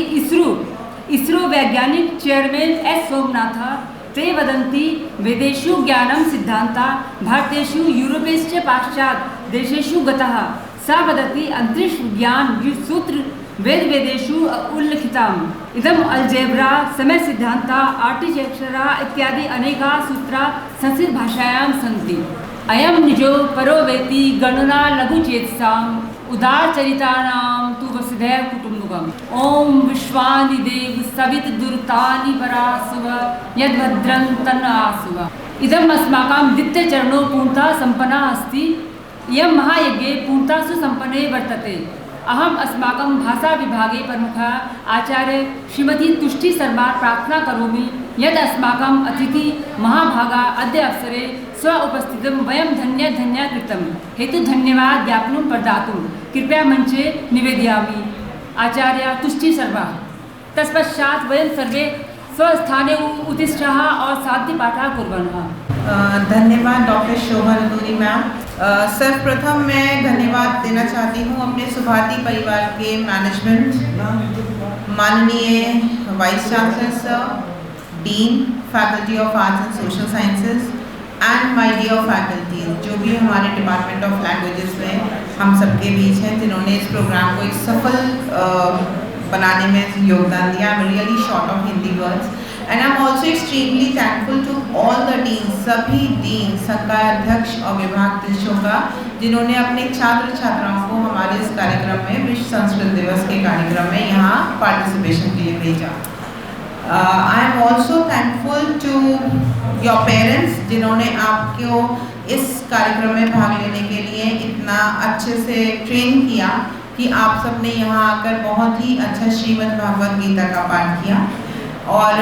इसरो वैज्ञानिक चेयरमैन एस सोमनाथः। ते वदन्ति वेदेषु ज्ञानं सिद्धान्ता भारतेषु यूरोपेश्च पाश्चात् देशेषु गतः। सा वदति अंतरिक्ष विज्ञान सूत्र वेदेषु उल्लिखितम्। इदम् अलजेब्रा समय सिद्धान्ता आर्टिटेक्चरा इत्यादि अनेका सूत्रा संस्कृत भाषायां सन्ति। अयं निजो परो वेति गणना लघुचेतसाम् उदारचरितानां तु वसुधैव कुटुम्बकम्। ॐ विश्वानि देव सवितुर्तानि परासुव यद्भद्रं तन्न आसुव। इदम् अस्माकं द्वितीयचरणो पूर्णतः सम्पन्नः अस्ति। इयं महायज्ञे पूर्णतः सुसम्पन्ने वर्तते। अहम् अस्माकं भाषाविभागे प्रमुखा आचार्य श्रीमती तुष्टि शर्मा प्रार्थना करोमि यद् अस्माकम् अतिथि महाभागा अद्य अवसरे स्व उपस्थितं वयं धन्य कृतं हेतु धन्यवाद ज्ञापनं प्रदातुं कृपया मंचे निवेदयामि। आचार्य तुष्टि शर्मा। तत्पश्चात् वयं सर्वे स्वस्थाने उत्तिष्ठाः और शान्तिपाठः कुर्वन्तः। धन्यवाद डॉक्टर शोभा रतूरी मैम। सर्वप्रथम मैं धन्यवाद देना चाहती हूँ अपने सुभाती परिवार के मैनेजमेंट, माननीय vice chancellor sir, dean faculty of arts and social sciences and my dear faculty जो भी हमारे डिपार्टमेंट ऑफ लैंग्वेजेस में हम सबके बीच हैं जिन्होंने इस प्रोग्राम को एक सफल बनाने में योगदान दिया। I am really short of Hindi words and I am also extremely thankful to all the dean, सभी डीन, संकाय अध्यक्ष और विभागाध्यक्षों का जिन्होंने अपने छात्र छात्राओं को हमारे इस कार्यक्रम में विश्व संस्कृत दिवस के कार्यक्रम में यहाँ पार्टिसिपेशन के लिए भेजा। I am also thankful to your parents जिन्होंने आपको इस कार्यक्रम में भाग लेने के लिए इतना अच्छे से ट्रेन किया कि आप सबने यहाँ आकर बहुत ही अच्छा श्रीमद् भागवत गीता का पाठ किया। और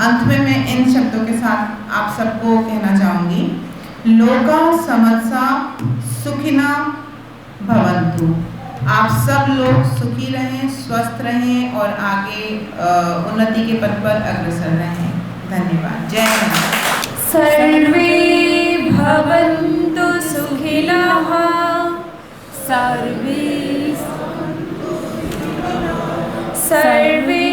अंत में मैं इन शब्दों के साथ आप सबको कहना चाहूँगी, लोका समस्या सुखिना भवन्तु। आप सब लोग सुखी रहें, स्वस्थ रहें और आगे उन्नति के पथ पर अग्रसर रहें। धन्यवाद। जय हिंद। सर्वे भवन्तु सुखिनः सर्वे